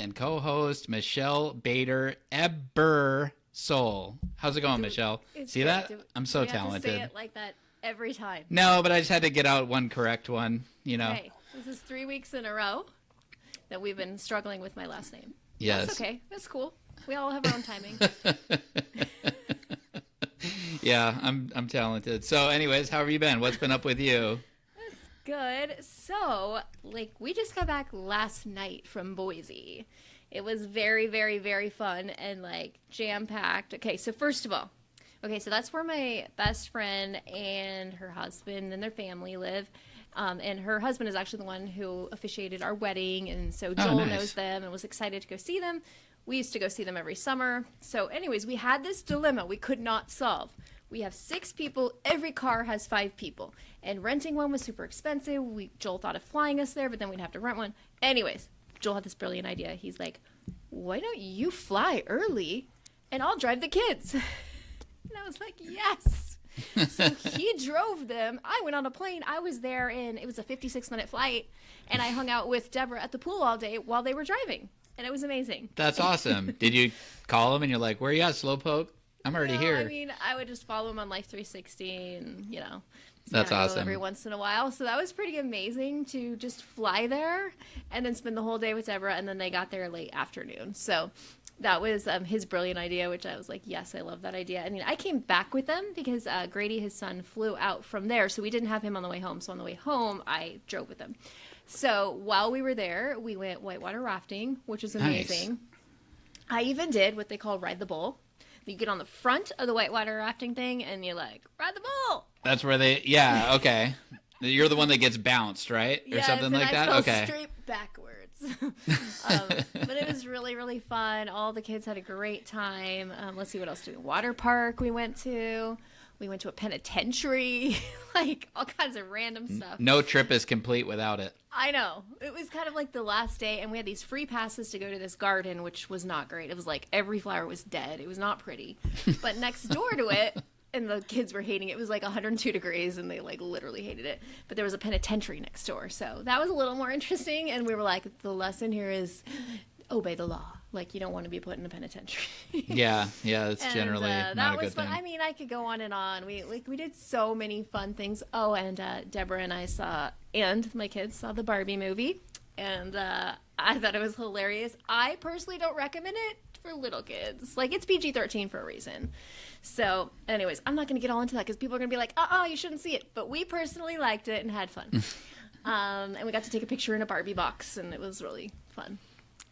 and co-host Michelle Bader Ebersole. How's it going, Michelle? See good. that? I'm so talented. Have to say it like that every time. No, but I just had to get out one correct one, you know. Hey, this is 3 weeks in a row that we've been struggling with my last name. Yes. That's okay. That's cool. We all have our own timing. Yeah, I'm talented. So anyways, how have you been? What's been up with you? Good. So, we just got back last night from Boise. It was very, very, very fun and, jam-packed. Okay, so first of all, so that's where my best friend and her husband and their family live. And her husband is actually the one who officiated our wedding, and so Joel knows them and was excited to go see them. We used to go see them every summer. So anyways, we had this dilemma we could not solve. We have 6 people. Every car has 5 people. And renting one was super expensive. Joel thought of flying us there, but then we'd have to rent one. Anyways, Joel had this brilliant idea. He's like, why don't you fly early and I'll drive the kids? And I was like, yes. So he drove them. I went on a plane. I was there, and it was a 56-minute flight. And I hung out with Deborah at the pool all day while they were driving. And it was amazing. That's awesome. Did you call them and you're like, where are you at, Slowpoke? I'm already here. I mean, I would just follow him on Life 360 and, That's awesome. every once in a while. So that was pretty amazing to just fly there and then spend the whole day with Deborah. And then they got there late afternoon. So that was his brilliant idea, which I was like, yes, I love that idea. I mean, I came back with them because Grady, his son, flew out from there. So we didn't have him on the way home. So on the way home, I drove with them. So while we were there, we went whitewater rafting, which is amazing. Nice. I even did what they call ride the bull. You get on the front of the whitewater rafting thing and you're like, ride the bull. That's where okay. You're the one that gets bounced, right? Or something like that? I fell okay. straight backwards. But it was really, really fun. All the kids had a great time. Let's see what else did we water park we went to. We went to a penitentiary, all kinds of random stuff. No trip is complete without it. I know. It was kind of like the last day, and we had these free passes to go to this garden, which was not great. It was like every flower was dead. It was not pretty. But next door to it, and the kids were hating it. It was 102 degrees, and they literally hated it. But there was a penitentiary next door, so that was a little more interesting. And we were like, the lesson here is obey the law. You don't want to be put in a penitentiary. yeah, that's generally not a good fun. thing. I mean, I could go on and on. We did so many fun things. Oh, and Deborah and I and my kids saw the Barbie movie, and I thought it was hilarious. I personally don't recommend it for little kids. It's PG-13 for a reason. So, anyways, I'm not going to get all into that because people are going to be like, you shouldn't see it. But we personally liked it and had fun. And we got to take a picture in a Barbie box, and it was really fun.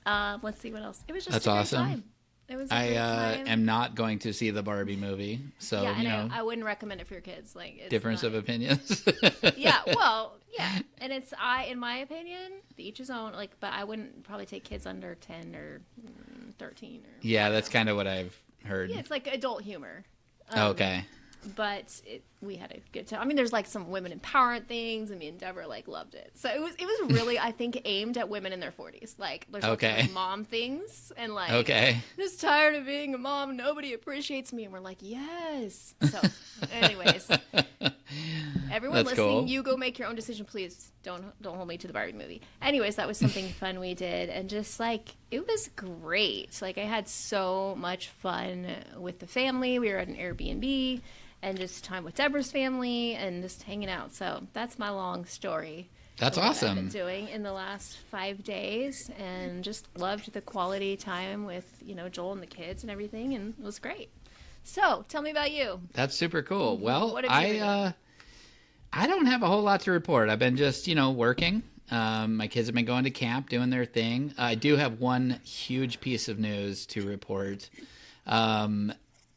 Let's see what else. It was just That's a great awesome. time. It was a great time. Am not going to see the Barbie movie, so yeah, I wouldn't recommend it for your kids. It's difference of opinions. yeah, and it's in my opinion, to each his own. But I wouldn't probably take kids under 10 or 13. Or yeah, that's kind of what I've heard. Yeah, it's adult humor. Okay. But we had a good time. I mean, there's some women empowerment things. I mean, Deborah loved it. So it was really, I think, aimed at women in their 40s. There's lots of mom things and just tired of being a mom. Nobody appreciates me, and we're like, yes. So, anyways, everyone listening, cool. You go make your own decision, please. Don't hold me to the Barbie movie. Anyways, that was something fun we did, and just it was great. I had so much fun with the family. We were at an Airbnb. And just time with Deborah's family and just hanging out. So that's my long story. That's awesome. What I've been doing in the last 5 days, and just loved the quality time with Joel and the kids and everything, and it was great. So tell me about you. That's super cool. Well, what have you been doing? I don't have a whole lot to report. I've been just working. My kids have been going to camp, doing their thing. I do have one huge piece of news to report.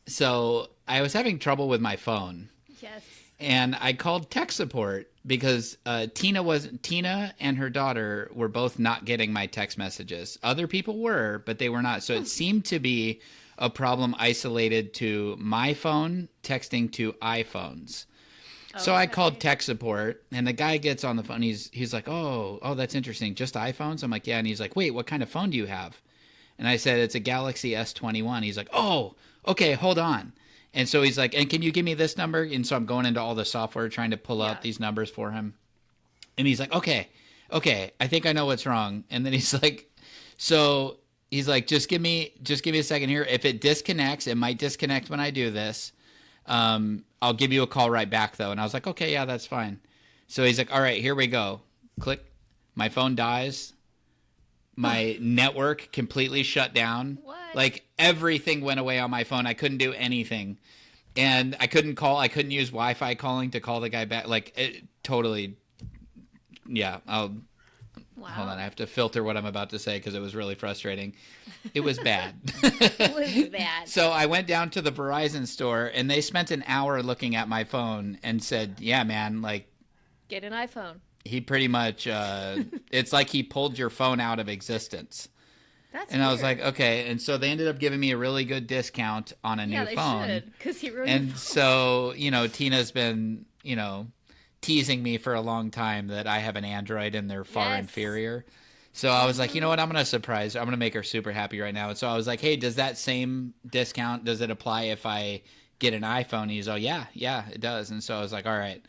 So I was having trouble with my phone. Yes. And I called tech support because Tina and her daughter were both not getting my text messages. Other people were, but they were not. So it seemed to be a problem isolated to my phone texting to iPhones. So I called tech support, and the guy gets on the phone. He's like, oh, that's interesting. Just iPhones? I'm like, yeah. And he's like, wait, what kind of phone do you have? And I said, it's a Galaxy S21. He's like, oh, okay, hold on. And so he's like, and can you give me this number? And so I'm going into all the software trying to pull out these numbers for him. And he's like, okay, I think I know what's wrong. And then he's like, so he's like, just give me a second here. If it disconnects, it might disconnect when I do this. I'll give you a call right back though. And I was like, okay, yeah, that's fine. So he's like, all right, here we go. Click. My phone dies. My network completely shut down. What? Like everything went away on my phone. I couldn't do anything. And I couldn't call. I couldn't use Wi-Fi calling to call the guy back. Like it totally. Yeah. Wow. Hold on. I have to filter what I'm about to say because it was really frustrating. It was bad. It was bad. So I went down to the Verizon store and they spent an hour looking at my phone and said, yeah, man, like. Get an iPhone. He pretty much, it's like he pulled your phone out of existence. That's and weird. I was like, okay. And so they ended up giving me a really good discount on a new phone. Yeah, they should, because he ruined And your phone. so, Tina's been, teasing me for a long time that I have an Android and they're far inferior. So I was like, you know what? I'm going to surprise her. I'm going to make her super happy right now. And so I was like, hey, does that same discount, does it apply if I get an iPhone? And he's like, yeah, it does. And so I was like, all right.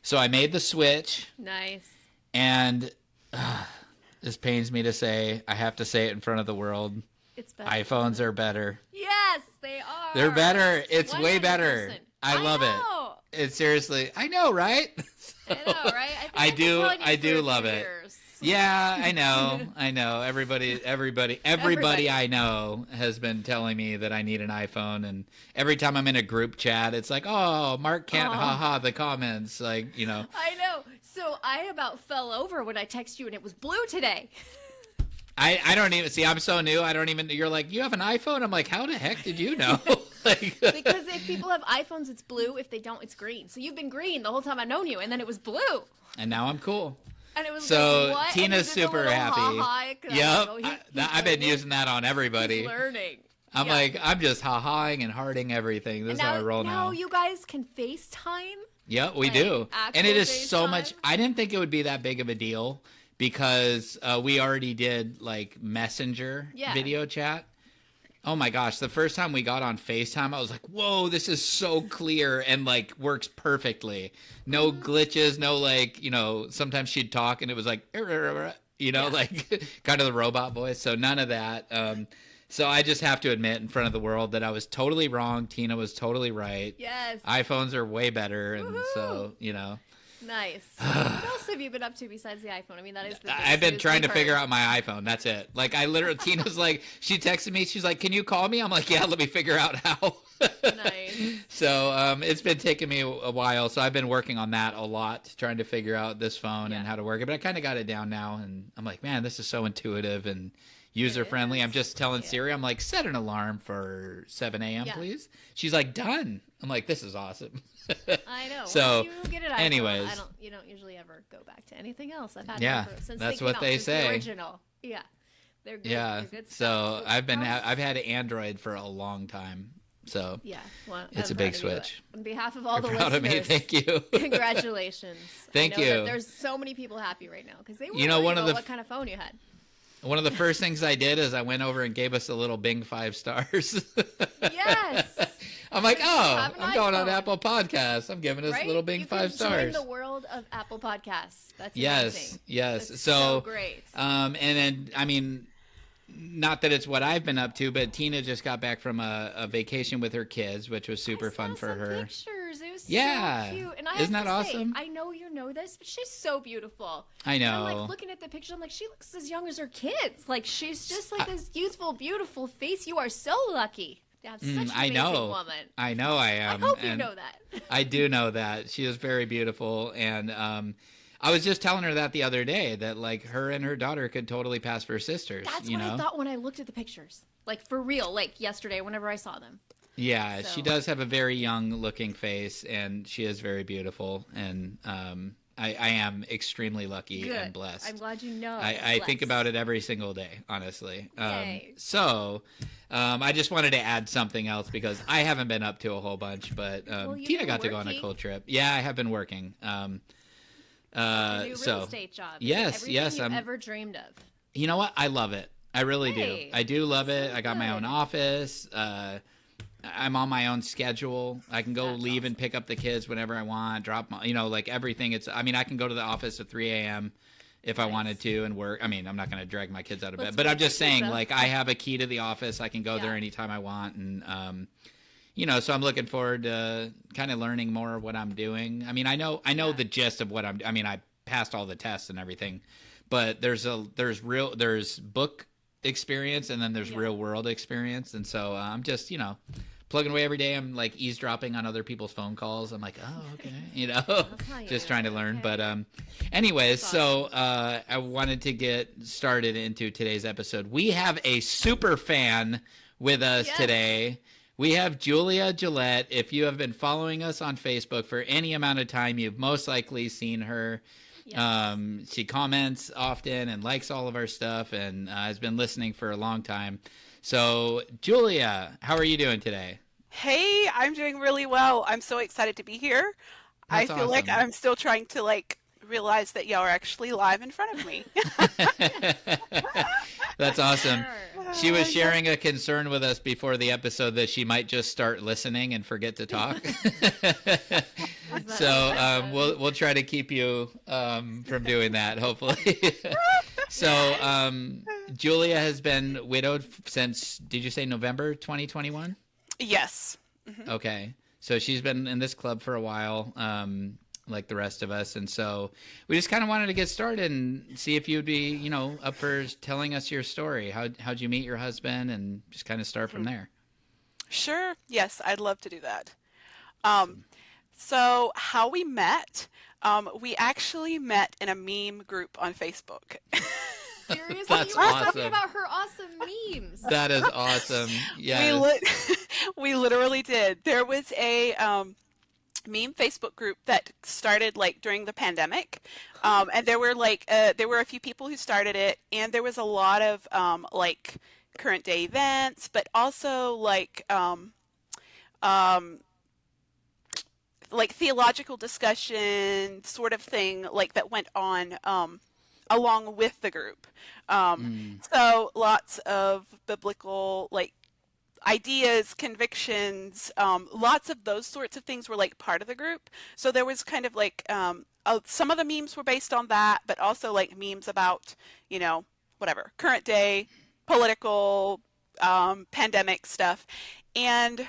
So I made the switch. Nice. And this pains me to say, I have to say it in front of the world. It's better. iPhones are better. Yes, they are. They're better. It's way 100%. better. I love know. it. It's seriously, I know, right? I know, right? I I've been telling you I for do a love few it. years. Yeah, I know. Everybody I know has been telling me that I need an iPhone, and every time I'm in a group chat, it's like, oh, Mark can't, haha, the comments, like, I know. So I about fell over when I texted you, and it was blue today. I don't even see. I'm so new. I don't even. You're like, you have an iPhone. I'm like, how the heck did you know? Like, because if people have iPhones, it's blue. If they don't, it's green. So you've been green the whole time I've known you, and then it was blue. and now I'm cool. And it was So like, what? Tina's super happy. Yep. I've been using that on everybody. He's learning. I'm like, I'm just ha-haing and hearting everything. This is how I roll now. Now you guys can FaceTime. Yeah, we like, do. And it is actual so FaceTime? much. I didn't think it would be that big of a deal because we already did like Messenger video chat. Oh my gosh, the first time we got on FaceTime, I was like, whoa, this is so clear and like works perfectly. No glitches, no like, sometimes she'd talk and it was like, like kind of the robot voice. So none of that. So I just have to admit in front of the world that I was totally wrong. Tina was totally right. Yes. iPhones are way better. And so, Nice. What else have you been up to besides the iPhone? I mean, that is the I've been trying to figure out my iPhone. That's it. Like I literally, Tina's like, she texted me. She's like, can you call me? I'm like, yeah, let me figure out how. Nice. So it's been taking me a while. So I've been working on that a lot, trying to figure out this phone and how to work it. But I kind of got it down now. And I'm like, man, this is so intuitive and user friendly. I'm just telling Siri, I'm like, set an alarm for 7 a.m. please. She's like, done. I'm like, this is awesome. I know. So, once you get it, anyways, you don't usually ever go back to anything else. I've had since that's they what came out, they since say. The original. Yeah, they're good. Yeah. They're good So stuff. I've had an Android for a long time. So well, it's I'm a big proud of you. switch. On behalf of all the proud listeners, of me. Thank you. Congratulations. Thank I know you. that there's so many people happy right now because they were one of the what kind of phone you had. One of the first things I did is I went over and gave us a little Bing 5 stars. Yes. I'm like, have an I'm going on iPhone. Apple Podcasts. I'm giving us a little Bing 5 stars. Join the world of Apple Podcasts. That's yes, amazing. yes. That's so great. And then I mean, not that it's what I've been up to, but Tina just got back from a vacation with her kids, which was super fun for her. Pictures. It was so cute. And Isn't that awesome? I know you know this, but she's so beautiful. I know. And I'm like looking at the picture. I'm like, she looks as young as her kids. Like she's just like this youthful, beautiful face. You are so lucky to have such an amazing woman. I know I am. I hope you know that. I do know that. She is very beautiful. And I was just telling her that the other day, that like her and her daughter could totally pass for sisters. That's what I thought when I looked at the pictures. Like for real, like yesterday, whenever I saw them. Yeah, so. She does have a very young looking face and she is very beautiful. And I am extremely lucky and blessed. I'm glad you know. I think about it every single day, honestly. Yay. So I just wanted to add something else because I haven't been up to a whole bunch, but Tina got to go on a cool trip. Yeah, I have been working. A new real estate job. Yes, yes. Everything you've ever dreamed of. You know what? I love it. I really do. I do love it. So I got my own office. I'm on my own schedule. I can go leave and pick up the kids whenever I want, drop my, like everything. I can go to the office at 3 a.m. if I wanted to and work. I mean, I'm not going to drag my kids out of bed, but I'm just saying, like, I have a key to the office. I can go there anytime I want. And, you know, so I'm looking forward to kind of learning more of what I'm doing. I mean, I know the gist of what I mean, I passed all the tests and everything, but there's book experience and then there's real world experience. And so I'm just, you know, plugging away every day. I'm like eavesdropping on other people's phone calls. I'm like, oh, okay, you know, just trying to learn. Okay. But anyways, so I wanted to get started into today's episode. We have a super fan with us today. We have Julia Gillette. If you have been following us on Facebook for any amount of time, you've most likely seen her. Yes. She comments often and likes all of our stuff and has been listening for a long time. So, Julia, how are you doing today? Hey, I'm doing really well. I'm so excited to be here. That's I feel awesome. Like I'm still trying to realize that y'all are actually live in front of me. That's awesome. She was sharing a concern with us before the episode that she might just start listening and forget to talk. So we'll try to keep you from doing that, hopefully. So Julia has been widowed since, did you say November 2021? Yes. Mm-hmm. Okay. So she's been in this club for a while, like the rest of us. And so we just kind of wanted to get started and see if you'd be, you know, up for telling us your story. How'd you meet your husband and just kind of start from there? Sure. Yes, I'd love to do that. So how we met, we actually met in a meme group on Facebook. Seriously? That's you were awesome. Talking about her awesome memes. That is awesome. Yes. We literally did. There was a meme Facebook group that started during the pandemic, and there were a few people who started it, and there was a lot of current day events, but also theological discussion sort of thing that went on along with the group. So lots of biblical ideas, convictions, lots of those sorts of things were part of the group. So there was kind of some of the memes were based on that, but also memes about, you know, whatever, current day, political, pandemic stuff. And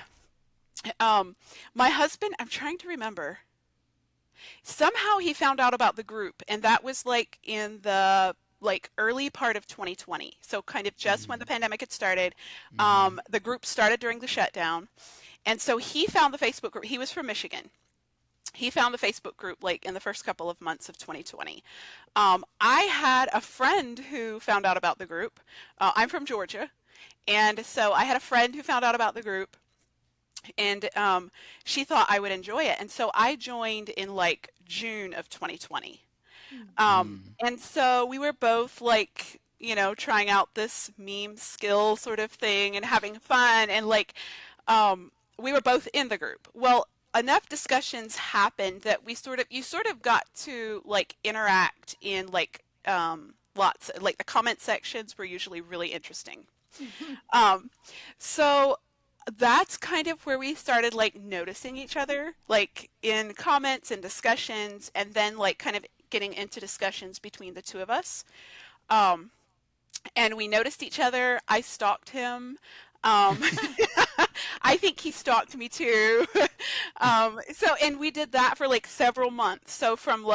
my husband, I'm trying to remember, somehow he found out about the group, and that was in the early part of 2020. So kind of just when the pandemic had started. The group started during the shutdown. And so he found the Facebook group. He was from Michigan. He found the Facebook group in the first couple of months of 2020. I had a friend who found out about the group. I'm from Georgia. And so I had a friend who found out about the group. And she thought I would enjoy it. And so I joined in June of 2020. And so we were both you know, trying out this meme skill sort of thing and having fun. And we were both in the group. Well, enough discussions happened that you sort of got to interact in lots, the comment sections were usually really interesting. So that's kind of where we started noticing each other in comments and discussions, and then kind of getting into discussions between the two of us. And we noticed each other. I stalked him. I think he stalked me too. And we did that for several months. So from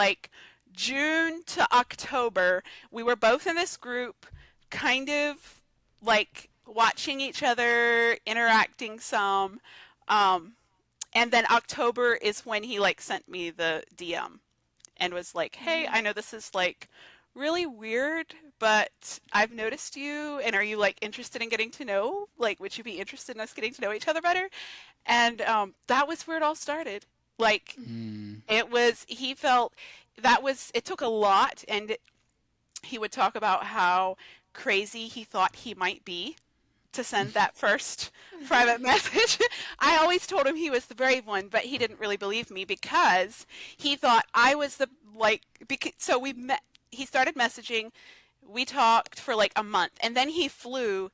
June to October, we were both in this group, kind of watching each other, interacting some. And then October is when he sent me the DM and was hey, I know this is really weird, but I've noticed you, and are you interested in getting to know, would you be interested in us getting to know each other better? And that was where it all started. It was, he felt it took a lot, and he would talk about how crazy he thought he might be to send that first private message. I always told him he was the brave one, but he didn't really believe me because he thought I was the so we met. He started messaging. We talked for a month, and then he flew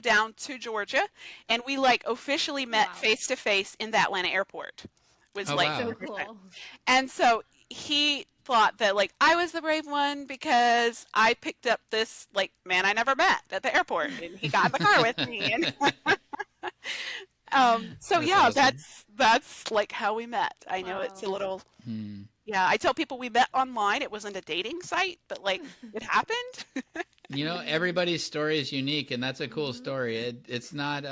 down to Georgia, and we officially met face to face in the Atlanta airport. Was wow. So cool. And so he thought that like I was the brave one because I picked up this like man I never met at the airport, and he got in the car with me. And so That's yeah, awesome. that's like how we met. I know it's a Wow. little, Hmm. yeah. I tell people we met online. It wasn't a dating site, but like it happened. You know, everybody's story is unique, and that's a cool Mhm. story. It's not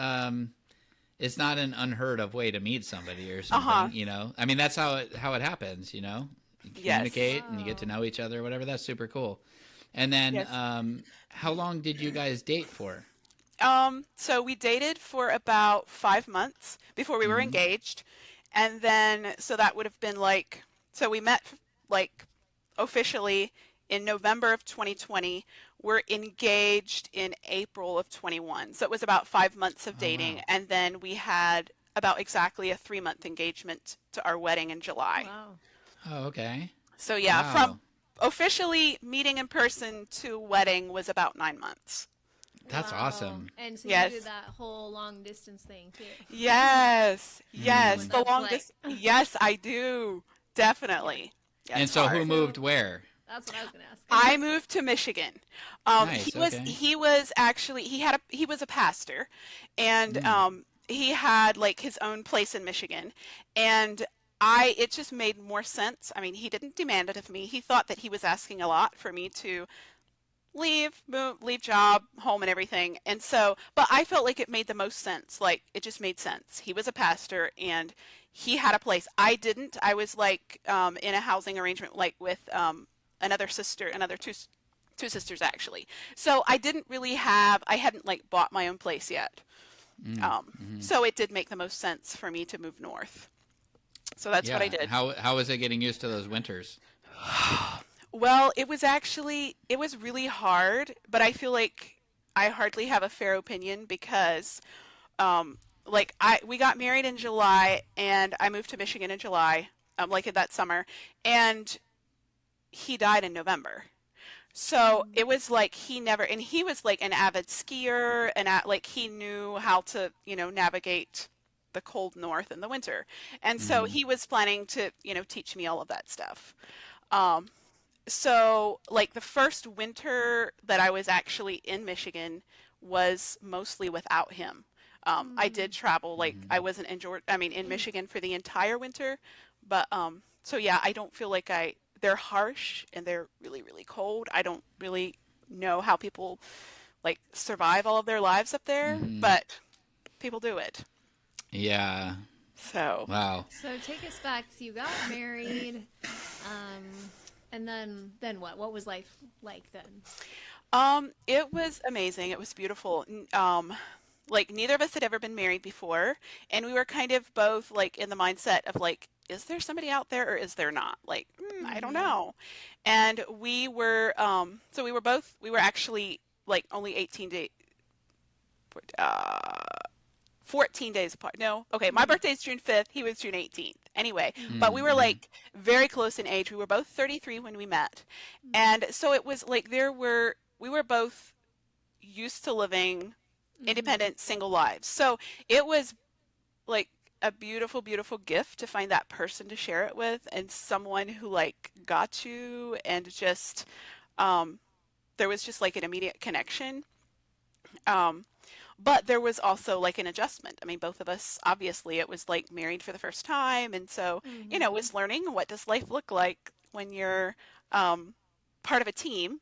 an unheard of way to meet somebody or Uh-huh. something. You know, I mean, that's how it happens. You know, you Yes. communicate and you get to Wow. know each other, whatever. That's super cool. And then, Yes. how long did you guys date for? So we dated for about 5 months before we were Hmm. engaged. And then, so that would have been like, so we met like officially in November of 2020. We're engaged in April of 21. So it was about 5 months of Oh dating. wow. And then we had about exactly a 3 month engagement to our wedding in July. Wow. Oh okay. So yeah, from Wow. officially meeting in person to wedding was about 9 months. That's Wow. awesome. And so you did Yes. that whole long distance thing too. Yes, You know yes, what Hmm. the that's like. longest. Yes, I do. Yeah. Definitely. Yeah, And it's so, who hard. moved So where? that's what I was gonna ask. I moved to Michigan. Nice. Okay. He was actually he was a pastor, and Mm. he had like his own place in Michigan, and I it just made more sense. I mean, he didn't demand it of me. He thought that he was asking a lot for me to leave, move, leave job, home and everything. And so, but I felt like it made the most sense. Like it just made sense. He was a pastor and he had a place. I didn't. I was like in a housing arrangement like with another sister, another two sisters actually. So I didn't really have, I hadn't like bought my own place yet. Mm. Hmm. So it did make the most sense for me to move north. So that's what I Yeah. did. How was it getting used to those winters? Well, it was really hard, but I feel like I hardly have a fair opinion because like we got married in July and I moved to Michigan in July, like in that summer, and he died in November. So Mm. it was like he never, and he was like an avid skier and like he knew how to, navigate the cold north in the winter. And so Hmm. he was planning to, teach me all of that stuff. Um, so like the first winter that I was actually in Michigan was mostly without him. I Mm. did travel, like I Hmm. wasn't in Georgia, I mean in Michigan for the entire winter, but so yeah, I don't feel like they're harsh and they're really, really cold. I don't really know how people like survive all of their lives up there, Hmm. but people do it. Yeah. So, Wow. So take us back. So you got married, um, and then what? What was life like then? it was amazing. It was beautiful. Like neither of us had ever been married before, and we were kind of both like in the mindset of like, is there somebody out there or is there not? Like, I don't Mm-hmm. know. And we were, so we were actually like only 18 days, uh, 14 days apart. No, okay, my Mm-hmm. birthday's June 5th. He was June 18th. Anyway, but we were Mm-hmm. like very close in age. We were both 33 when we met, and so it was like we were both used to living Mm-hmm. independent single lives. So it was like a beautiful, beautiful gift to find that person to share it with and someone who like got you and just um there was just like an immediate connection. Um but there was also like an adjustment. I mean, both of us obviously it was like married for the first time and so, Mm-hmm. was learning what does life look like when you're um part of a team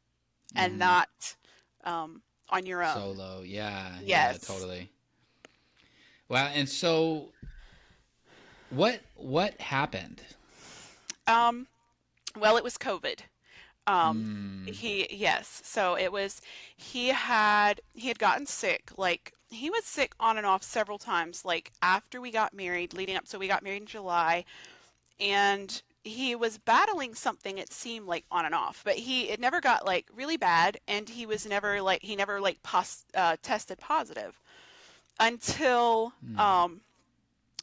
and Hmm. not on your own. Solo. Yeah. Yeah. Yes. Totally. Wow. And so, what happened? Um well, it was COVID. Um, Mm. yes, so it was, he had gotten sick, like, he was sick on and off several times, like, after we got married, leading up, so we got married in July, and he was battling something, it seemed like on and off, but it never got, like, really bad, and he never, like, tested positive until, Mm.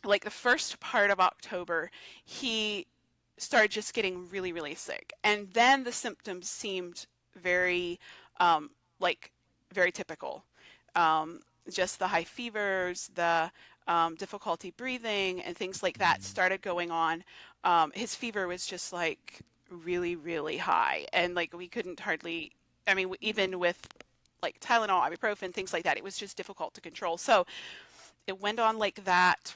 like the first part of October, he started just getting really, really sick. And then the symptoms seemed very, like, very typical. Um, just the high fevers, the difficulty breathing and things like that started going on. His fever was just like really, really high. And like we couldn't hardly, I mean, even with like Tylenol, ibuprofen, things like that, it was just difficult to control. So it went on like that.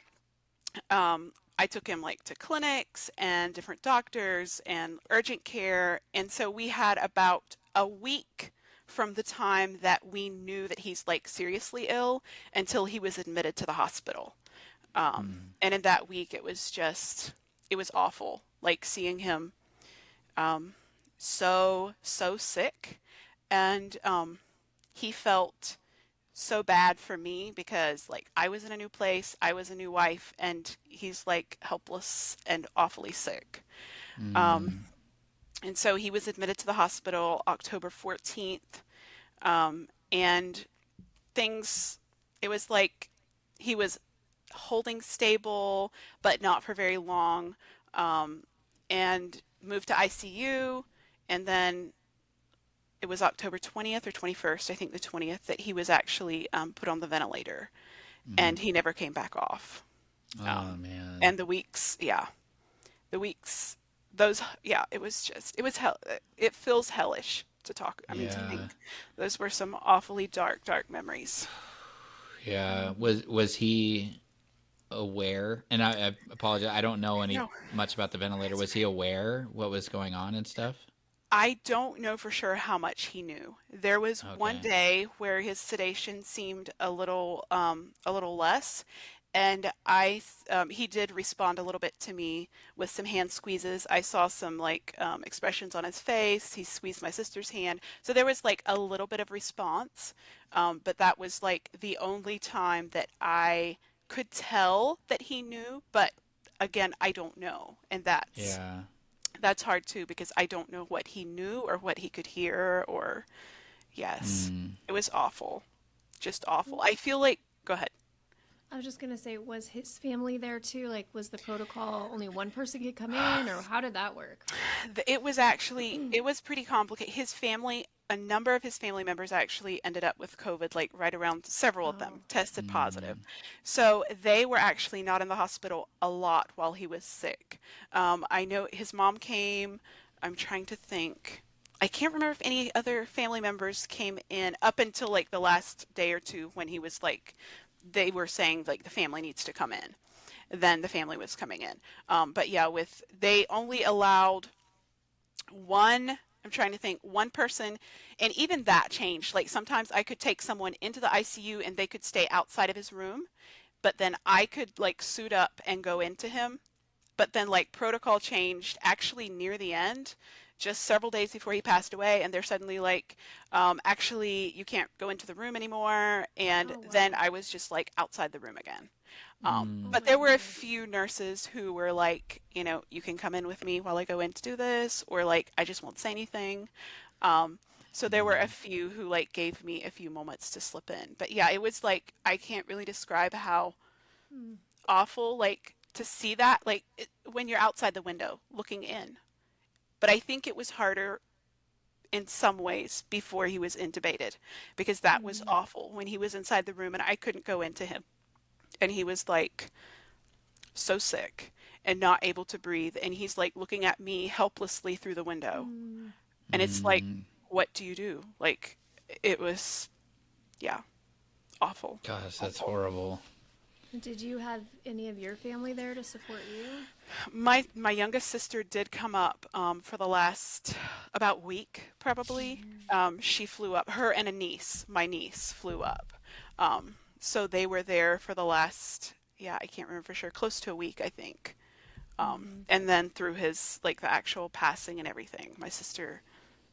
I took him like to clinics and different doctors and urgent care. And so we had about a week from the time that we knew that he's like seriously ill until he was admitted to the hospital. And in that week, it was awful. Like seeing him so sick. And he felt so bad for me because like I was in a new place, I was a new wife, and he's like helpless and awfully sick. Um, Mm. and so he was admitted to the hospital October 14th. And things, it was like he was holding stable, but not for very long. Um, and moved to ICU. And then it was October 20th or 21st, I think the 20th, that he was actually put on the ventilator, and he never came back off. Oh Um, man. and the weeks, yeah, the weeks, those, yeah, it was hell. It feels hellish to talk. I mean, to Yeah. think those were some awfully dark, dark memories. Yeah. Was he aware? And I apologize. I don't know any No, much about the ventilator. that's Was okay. he aware what was going on and stuff? I don't know for sure how much he knew. There was one Okay. day where his sedation seemed a little less, and he did respond a little bit to me with some hand squeezes. I saw some like expressions on his face. He squeezed my sister's hand, so there was like a little bit of response. But that was like the only time that I could tell that he knew. But again, I don't know, and Yeah. that's hard too because I don't know what he knew or what he could hear or yes. Mm. It was awful. Just awful. I feel like go ahead. I was just gonna say, was his family there too? Like, was the protocol only one person could come in, or how did that work? It was actually it was pretty complicated. His family, a number of his family members actually ended up with COVID, like right around several of Oh, them tested positive. Mm. So they were actually not in the hospital a lot while he was sick. I know his mom came. I'm trying to think. I can't remember if any other family members came in up until like the last day or two when he was like, they were saying like the family needs to come in. Then the family was coming in. But yeah, with they only allowed one, I'm trying to think, one person, and even that changed. Like sometimes I could take someone into the ICU and they could stay outside of his room, but then I could like suit up and go into him. But then like protocol changed actually near the end, just several days before he passed away, and they're suddenly like, actually you can't go into the room anymore. And oh then wow. I was just like outside the room again. Oh Mm. But my there were a goodness. few nurses who were like, you know, you can come in with me while I go in to do this, or like, I just won't say anything. Um, so there were a Mm. few who like gave me a few moments to slip in. But yeah, it was like, I can't really describe how Hmm. awful, like, to see that, like, when you're outside the window looking in. But I think it was harder in some ways before he was intubated because that was Hmm. awful when he was inside the room and I couldn't go into him. And he was like, so sick and not able to breathe. And he's like looking at me helplessly through the window. Hmm. And it's like, Mm. what do you do? Like, it was, yeah, awful. Gosh, that's Awful. horrible. Did you have any of your family there to support you? My youngest sister did come up for the last about week, probably. She flew up. Her and a niece, my niece, flew up. So they were there for the last, yeah, I can't remember for sure, close to a week, I think. Hmm. And then through his, like the actual passing and everything, my sister,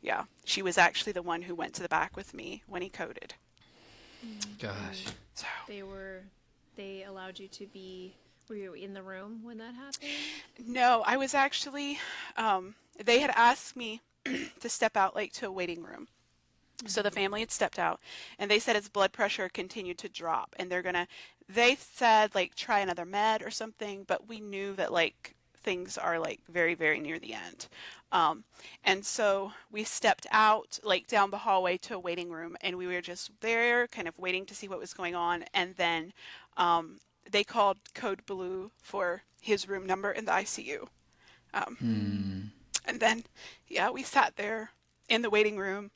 yeah, she was actually the one who went to the back with me when he coded. Gosh. And So, they were, they allowed you to be, were you in the room when that happened? no, I was actually, they had asked me to step out like to a waiting room. So the Hmm. family had stepped out and they said his blood pressure continued to drop and they said like try another med or something, but we knew that like things are like very, very near the end. Um, and so we stepped out like down the hallway to a waiting room and we were just there kind of waiting to see what was going on. And then they called code blue for his room number in the ICU. Um, and then, yeah, we sat there in the waiting room,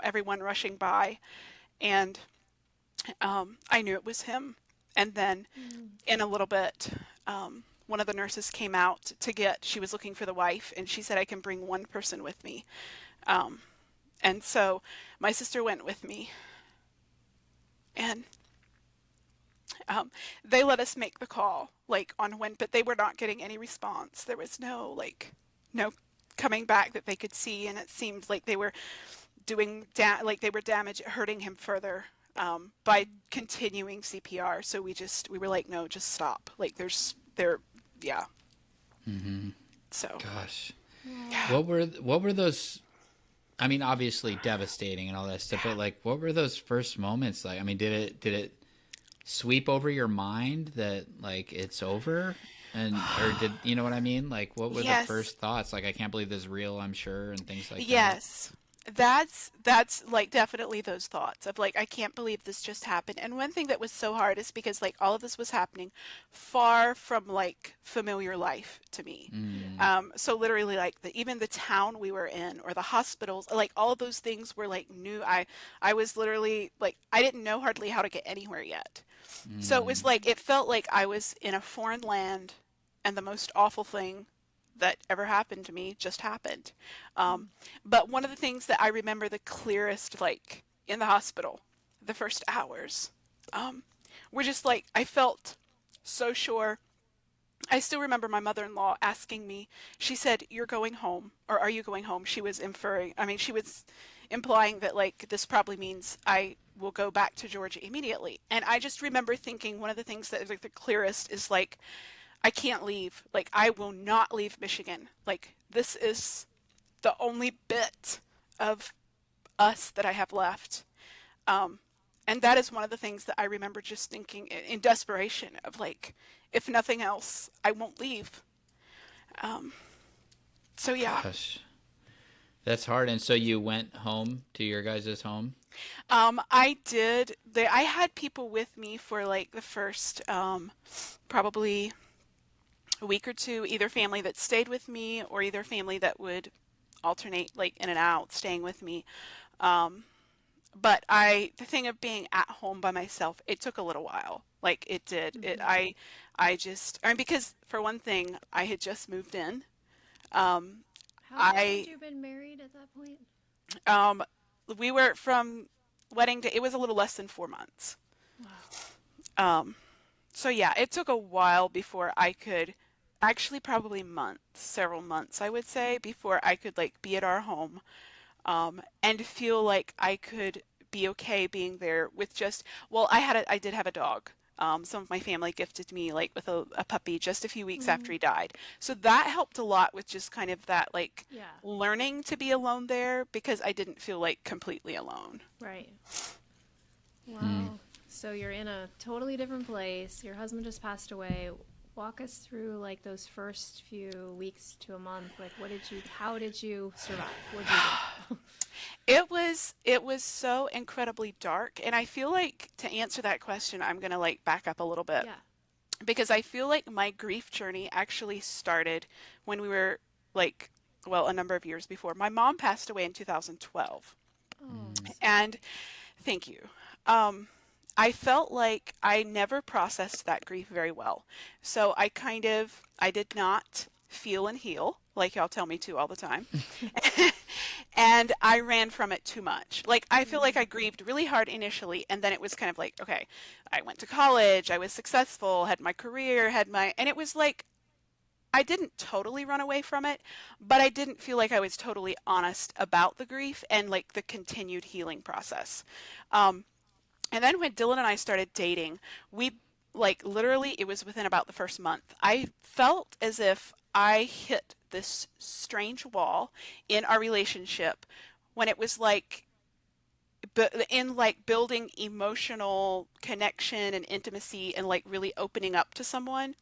everyone rushing by, and I knew it was him. And then in a little bit, one of the nurses came out she was looking for the wife, and she said, I can bring one person with me. Um, and so my sister went with me, and they let us make the call, like on when, but they were not getting any response. There was no coming back that they could see, and it seemed like they were like they were hurting him further by continuing CPR. So we were like, no, just stop. Like yeah. So Gosh. yeah. What were those? I mean, obviously devastating and all that stuff, but like, what were those first moments like? I mean, did it sweep over your mind that like it's over, or did you know what I mean? Like, what were the Yes. first thoughts? Like, I can't believe this is real. I'm sure, and things like that. Yes. That's like definitely those thoughts of like I can't believe this just happened. And one thing that was so hard is because like all of this was happening far from like familiar life to me. So literally like even the town we were in or the hospitals, like all of those things were like new. I was literally like I didn't know hardly how to get anywhere yet. So it was like it felt like I was in a foreign land and the most awful thing that ever happened to me just happened. But one of the things that I remember the clearest, like in the hospital, the first hours, were just like, I felt so sure. I still remember my mother-in-law asking me, she said, you're going home, or are you going home? She was implying that like this probably means I will go back to Georgia immediately. And I just remember thinking one of the things that is like the clearest is like, I can't leave. Like, I will not leave Michigan. Like, this is the only bit of us that I have left. Um, and that is one of the things that I remember just thinking in desperation of like, if nothing else, I won't leave. Um, so yeah. Gosh, that's hard. And so you went home to your guys' home. I did. I had people with me for like the first probably a week or two, either family that stayed with me or either family that would alternate like in and out staying with me. Um, but the thing of being at home by myself, it took a little while. Like it did. Because for one thing, I had just moved in. Um, How long had I, you been married at that point? um, we were from wedding to, it was a little less than 4 months. Wow. Um, so yeah, it took a while before I could, actually probably months, several months, I would say, before I could like be at our home, and feel like I could be okay being there with just, well, I did have a dog. Some of my family gifted me like with a puppy just a few weeks after he died. So that helped a lot with just kind of that like Yeah. learning to be alone there because I didn't feel like completely alone. Right. Wow. So you're in a totally different place. Your husband just passed away. Walk us through like those first few weeks to a month. Like how did you survive? What did you do? It was so incredibly dark, and I feel like to answer that question, I'm gonna like back up a little bit Yeah. because I feel like my grief journey actually started when we were like, well, a number of years before. My mom passed away in 2012, Oh, and thank you. I felt like I never processed that grief very well. So I did not feel and heal like y'all tell me to all the time. And I ran from it too much. Like, I feel like I grieved really hard initially, and then it was kind of like, okay, I went to college, I was successful, had my career, and it was like, I didn't totally run away from it, but I didn't feel like I was totally honest about the grief and like the continued healing process. Um, and then when Dylan and I started dating, we like literally it was within about the first month. I felt as if I hit this strange wall in our relationship when it was like but in like building emotional connection and intimacy and like really opening up to someone,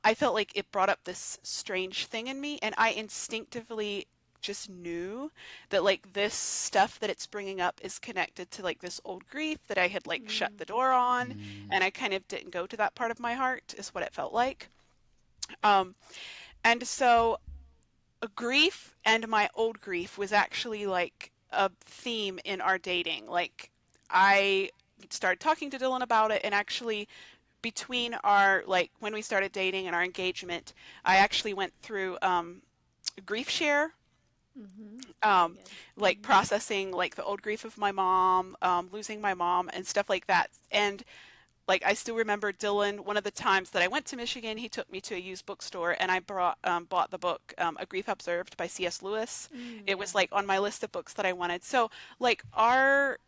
I felt like it brought up this strange thing in me, and I instinctively just knew that like this stuff that it's bringing up is connected to like this old grief that I had like shut the door on, and I kind of didn't go to that part of my heart, is what it felt like. Um, and so grief and my old grief was actually like a theme in our dating. Like I started talking to Dylan about it, and actually between our like when we started dating and our engagement, I actually went through grief share, Very um, good. like processing like the old grief of my mom, losing my mom and stuff like that. And like I still remember Dylan, one of the times that I went to Michigan, he took me to a used bookstore and I bought the book, A Grief Observed by C.S. Lewis. It Yeah. was like on my list of books that I wanted. So like our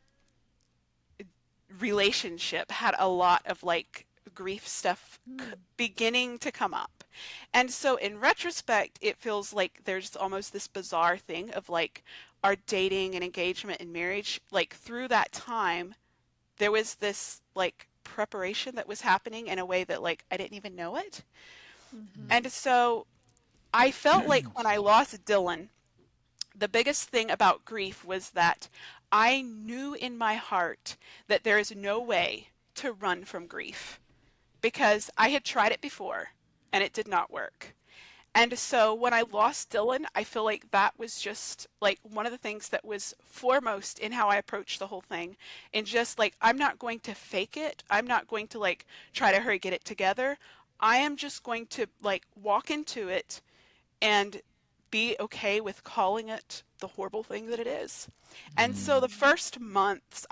relationship had a lot of like grief stuff beginning to come up. And so in retrospect, it feels like there's almost this bizarre thing of like our dating and engagement and marriage, like through that time, there was this like preparation that was happening in a way that like I didn't even know it. And so I felt like when I lost Dylan, the biggest thing about grief was that I knew in my heart that there is no way to run from grief because I had tried it before and it did not work. And so when I lost Dylan, I feel like that was just like one of the things that was foremost in how I approached the whole thing. And just like, I'm not going to fake it. I'm not going to like try to hurry get it together. I am just going to like walk into it and be okay with calling it the horrible thing that it is. And so the first months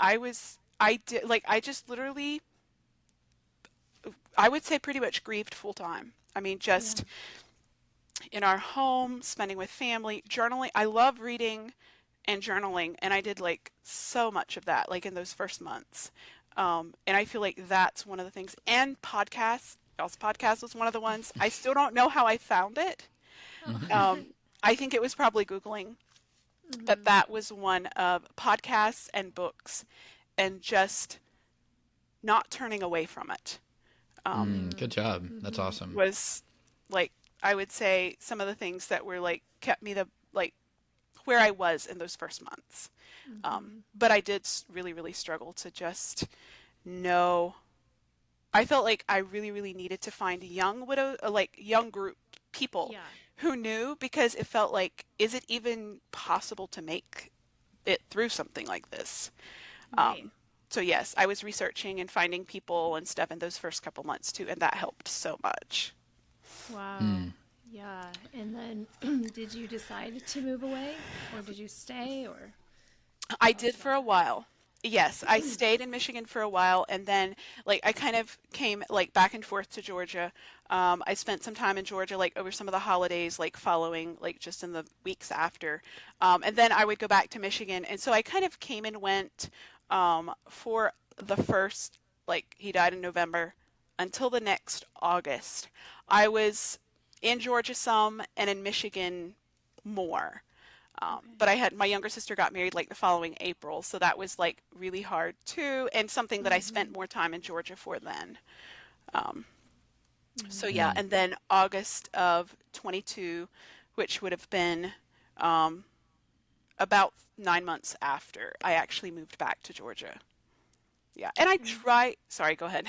I did like I just literally I would say pretty much grieved full time. I mean Yeah. just in our home, spending with family, journaling. I love reading and journaling, and I did like so much of that like in those first months. And I feel like that's one of the things. And podcasts. Also, podcast was one of the ones. I still don't know how I found it. Oh. Um, I think it was probably Googling, but that was one of podcasts and books and just not turning away from it. Good job. That's awesome. Was like, I would say some of the things that were like kept me the like where I was in those first months. But I did really, really struggle to just know. I felt like I really, really needed to find young widow, like young group people Yeah. who knew because it felt like, is it even possible to make it through something like this? Right. So yes, I was researching and finding people and stuff in those first couple months too, and that helped so much. Wow. Yeah. And then did you decide to move away or did you stay or I tell us did for about a that? while. Yes, I stayed in Michigan for a while and then like I kind of came like back and forth to Georgia. I spent some time in Georgia like over some of the holidays like following like just in the weeks after. And then I would go back to Michigan. And so I kind of came and went for the first like he died in November until the next August. I was in Georgia some and in Michigan more. Okay. But I had my younger sister got married like the following April, so that was like really hard too, and something that I spent more time in Georgia for then. Um, so yeah, and then August of 22, which would have been um, about 9 months after, I actually moved back to Georgia. Yeah, and I And try. Sorry, go ahead.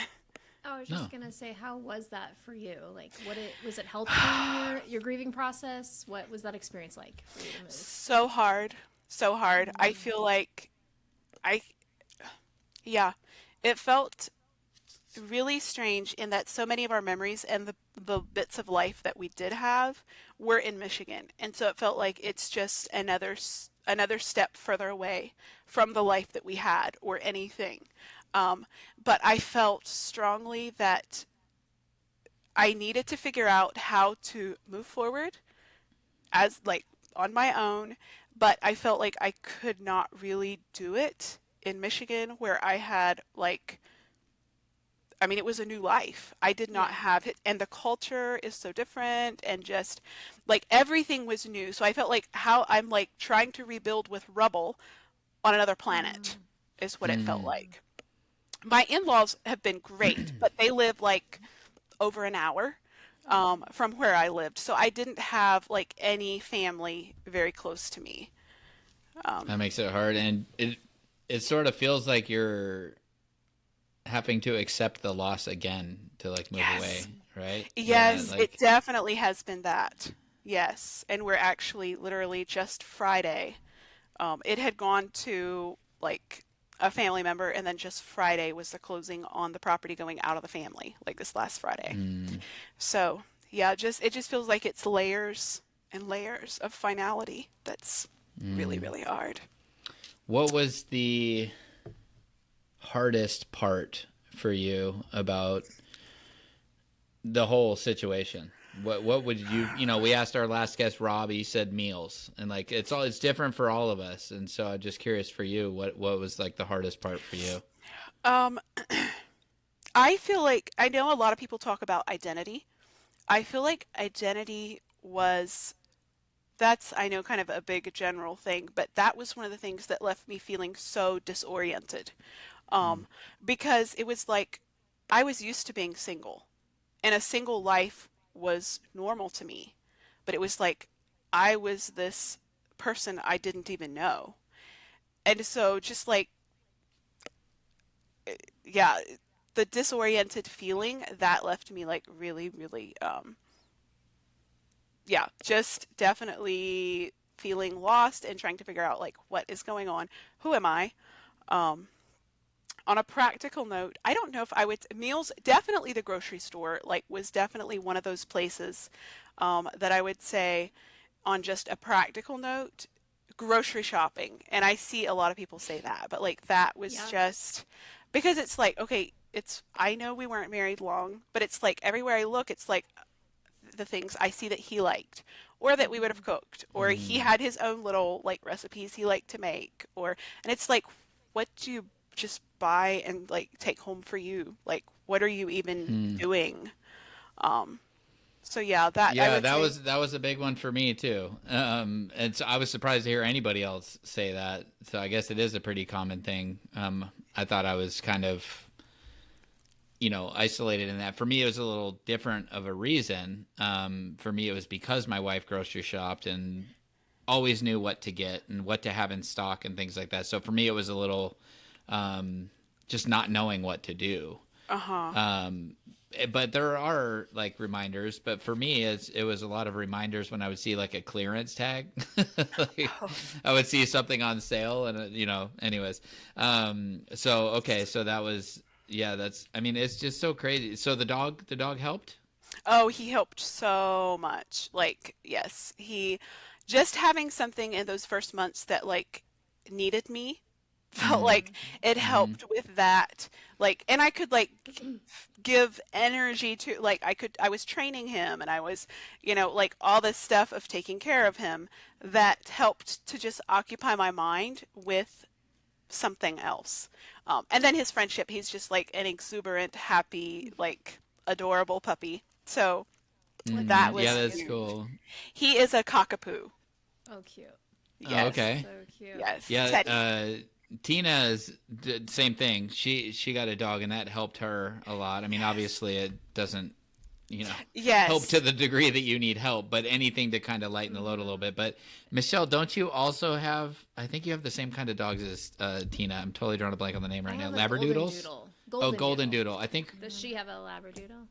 I was No. just gonna say, how was that for you? Like, what it was it helpful in your grieving process? What was that experience like for you to move? So hard, so hard. I feel like I, yeah, it felt really strange in that so many of our memories and the bits of life that we did have were in Michigan. And so it felt like it's just another step further away from the life that we had or anything. But I felt strongly that I needed to figure out how to move forward as like on my own, but I felt like I could not really do it in Michigan where I had like I mean, it was a new life. I did not Yeah. have it, and the culture is so different, and just like everything was new. So I felt like how I'm like trying to rebuild with rubble on another planet is what it felt like. My in-laws have been great, but they live like over an hour. from where I lived. So I didn't have like any family very close to me. That makes it hard, and it sort of feels like you're having to accept the loss again to like move away, Yes. right? Yeah, Yes, it like definitely has been that. Yes. And we're actually literally just Friday. It had gone to like a family member, and then just Friday was the closing on the property going out of the family, like this last Friday. mm, So yeah, just it just feels like it's layers and layers of finality. That's really, mm. really hard. What was the hardest part for you about the whole situation? What would we asked our last guest Rob, he said meals, and like it's different for all of us, and so I'm just curious for you, what was like the hardest part for you? Um, I feel like I know a lot of people talk about identity. I feel like identity was that's I know kind of a big general thing, but that was one of the things that left me feeling so disoriented. Mm, Um, because it was like I was used to being single, and a single life was normal to me. But it was like I was this person I didn't even know. And so just like yeah, the disoriented feeling that left me like really, really yeah, just definitely feeling lost and trying to figure out like what is going on. Who am I? Um, on a practical note, I don't know if I would meals, definitely the grocery store, like was definitely one of those places that I would say on just a practical note, grocery shopping. And I see a lot of people say that, but like that was Yeah. just because it's like, okay, it's I know we weren't married long, but it's like everywhere I look, it's like the things I see that he liked or that we would have cooked or he mm, had his own little like recipes he liked to make or and it's like what do you just buy and like take home for you? Like what are you even mm. doing? Um so yeah, that I Yeah, would that say was a big one for me too. And so I was surprised to hear anybody else say that. So I guess it is a pretty common thing. I thought I was kind of, isolated in that. For me, it was a little different of a reason. For me, it was because my wife grocery shopped and always knew what to get and what to have in stock and things like that. So for me, it was a little just not knowing what to do. uh-huh. Um, but there are like reminders. But for me, it was a lot of reminders when I would see like a clearance tag. Like, Oh, I would see something on sale, and anyways. So okay, so that was yeah. That's I mean, it's just so crazy. So the dog helped. oh, he helped so much. Like, yes, he just having something in those first months that like needed me felt Mm, like it mm-hmm, helped with that. Like, and I could like give energy to like I was training him and I was, like all this stuff of taking care of him that helped to just occupy my mind with something else. And then his friendship, he's just like an exuberant, happy, like adorable puppy. So that yeah, was that's huge. cool. He is a cockapoo. Oh, cute. Oh, Yes. okay. So cute. Yes. Yeah, Teddy. Tina is same thing. She got a dog, and that helped her a lot. I mean, obviously, it doesn't, you know, help Yes. to the degree that you need help, but anything to kind of lighten the load a little bit. But Michelle, don't you also have? I think you have the same kind of dogs as Tina. I'm totally drawing a blank on the name I right now. have a golden Labradoodles. doodle. Oh, Golden golden doodle. doodle. I think Does she have a labradoodle?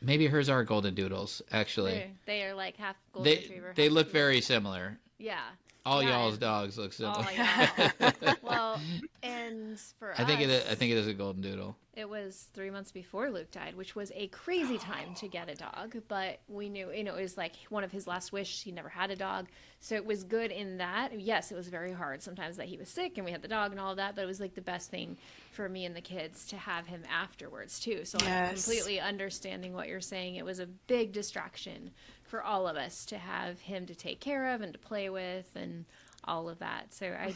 maybe hers are golden doodles. Actually, They are like half golden they retriever, they half look poodle. very similar. Yeah. All Yeah, y'all's and dogs look oh similar. y'all. Well, and for I us, think it is a golden doodle. it was 3 months before Luke died, which was a crazy time to get a dog. But we knew, it was like one of his last wishes. He never had a dog. So it was good in that. Yes, it was very hard sometimes that he was sick and we had the dog and all of that. But it was like the best thing for me and the kids to have him afterwards, too. So I'm Yes. completely understanding what you're saying. It was a big distraction for all of us to have him to take care of and to play with and all of that. So I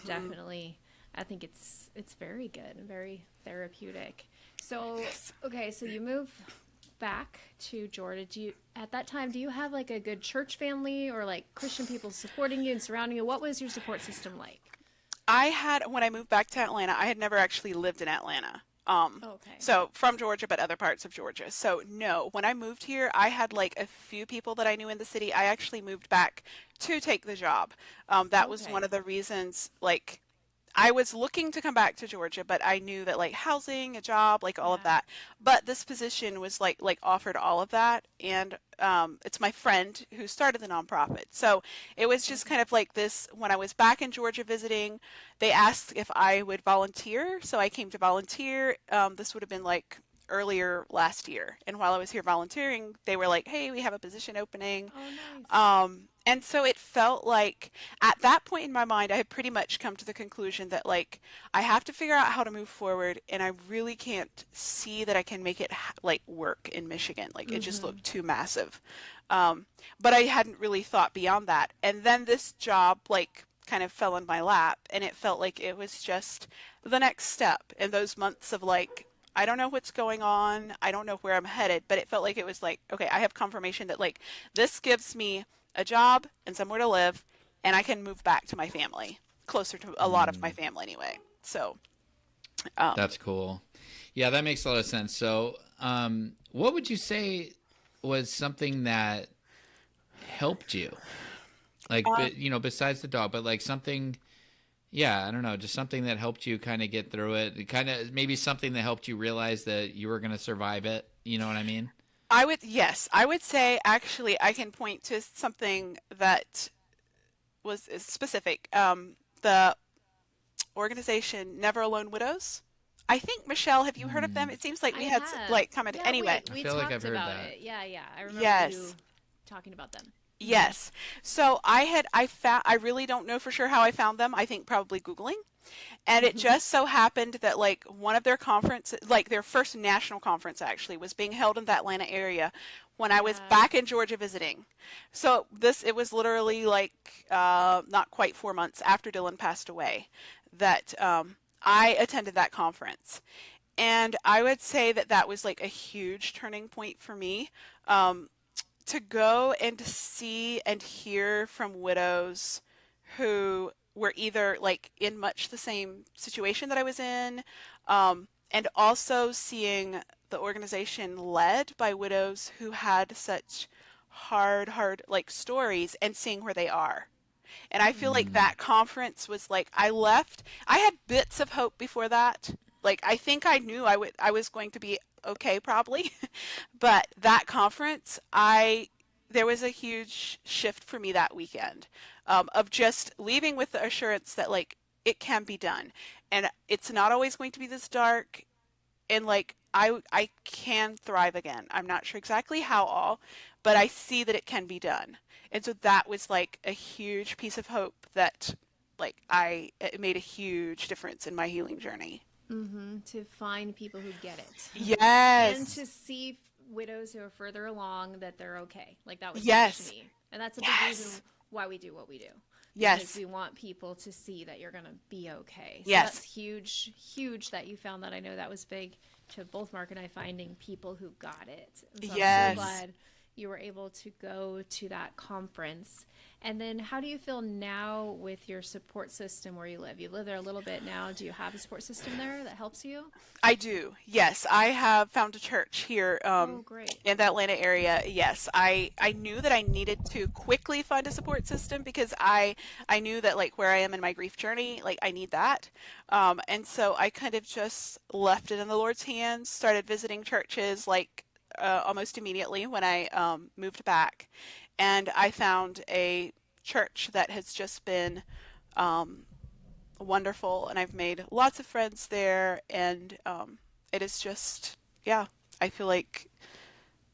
think it's very good and very therapeutic. So, okay, so you move back to Georgia. At that time, do you have like a good church family or like Christian people supporting you and surrounding you? What was your support system like? When I moved back to Atlanta, I had never actually lived in Atlanta. Okay. So from Georgia, but other parts of Georgia. So no, when I moved here, I had like a few people that I knew in the city. I actually moved back to take the job. That was one Okay. of the reasons, like, I was looking to come back to Georgia, but I knew that like housing, a job, like all of Yeah. that. But this position was like offered all of that, and it's my friend who started the nonprofit. So it was just Okay. kind of like this. When I was back in Georgia visiting, they asked if I would volunteer, so I came to volunteer. This would have been like earlier last year, and while I was here volunteering, they were like, "Hey, we have a position opening." Oh, nice. And so it felt like at that point in my mind, I had pretty much come to the conclusion that like I have to figure out how to move forward, and I really can't see that I can make it like work in Michigan. Like it just Mm-hmm. looked too massive. Um, but I hadn't really thought beyond that. And then this job like kind of fell in my lap, and it felt like it was just the next step in those months of like I don't know what's going on. I don't know where I'm headed, but it felt like it was like, okay, I have confirmation that like this gives me a job and somewhere to live, and I can move back to my family, closer to a lot of my Mm, family anyway. So, um, that's cool. Yeah, that makes a lot of sense. So, what would you say was something that helped you? Like, uh, besides the dog, but like something, yeah, I don't know, just something that helped you kind of get through it. Kind of maybe something that helped you realize that you were going to survive it. You know what I mean? yes, I would say actually I can point to something that is specific. The organization Never Alone Widows. I think Michelle, have you heard of them? Mm, It seems like I we had have. like commented Yeah, anyway. we I feel like I've talked heard about that. it. Yeah, yeah. I remember you Yes. talking about them. Mm-hmm. Yes. So I really don't know for sure how I found them. I think probably Googling. And it just so happened that like one of their conferences, like their first national conference actually, was being held in the Atlanta area when I was Yeah. back in Georgia visiting. So it was literally like not quite 4 months after Dylan passed away that I attended that conference. And I would say that that was like a huge turning point for me. Um, to go and to see and hear from widows who were either like in much the same situation that I was in, and also seeing the organization led by widows who had such hard like stories and seeing where they are. And I feel like Mm-hmm. mm, that conference was like I left. I had bits of hope before that. Like I think I knew I was going to be okay probably. But that conference, I there was a huge shift for me that weekend, of just leaving with the assurance that like it can be done. And it's not always going to be this dark, and like I can thrive again. I'm not sure exactly how all, but I see that it can be done. And so that was like a huge piece of hope that like it made a huge difference in my healing journey. Mm-hmm. To find people who get it. And Yes. to see widows who are further along that they're okay. Like that was huge to Yes. me. And that's a big reason Yes. why we do what we do. Because Yes. we want people to see that you're going to be okay. So that's Yes. huge, huge that you found that. I know that was big to both Mark and I finding people who got it. And so I'm so Yes. glad you were able to go to that conference. And then how do you feel now with your support system where you live? You live there a little bit now. Do you have a support system there that helps you? I do. Yes, I have found a church here Oh, great. in the Atlanta area. Yes, I knew that I needed to quickly find a support system because I knew that like where I am in my grief journey, like I need that. And so I kind of just left it in the Lord's hands, started visiting churches like almost immediately when I moved back, and I found a church that has just been um, wonderful, and I've made lots of friends there, and it is just, yeah, I feel like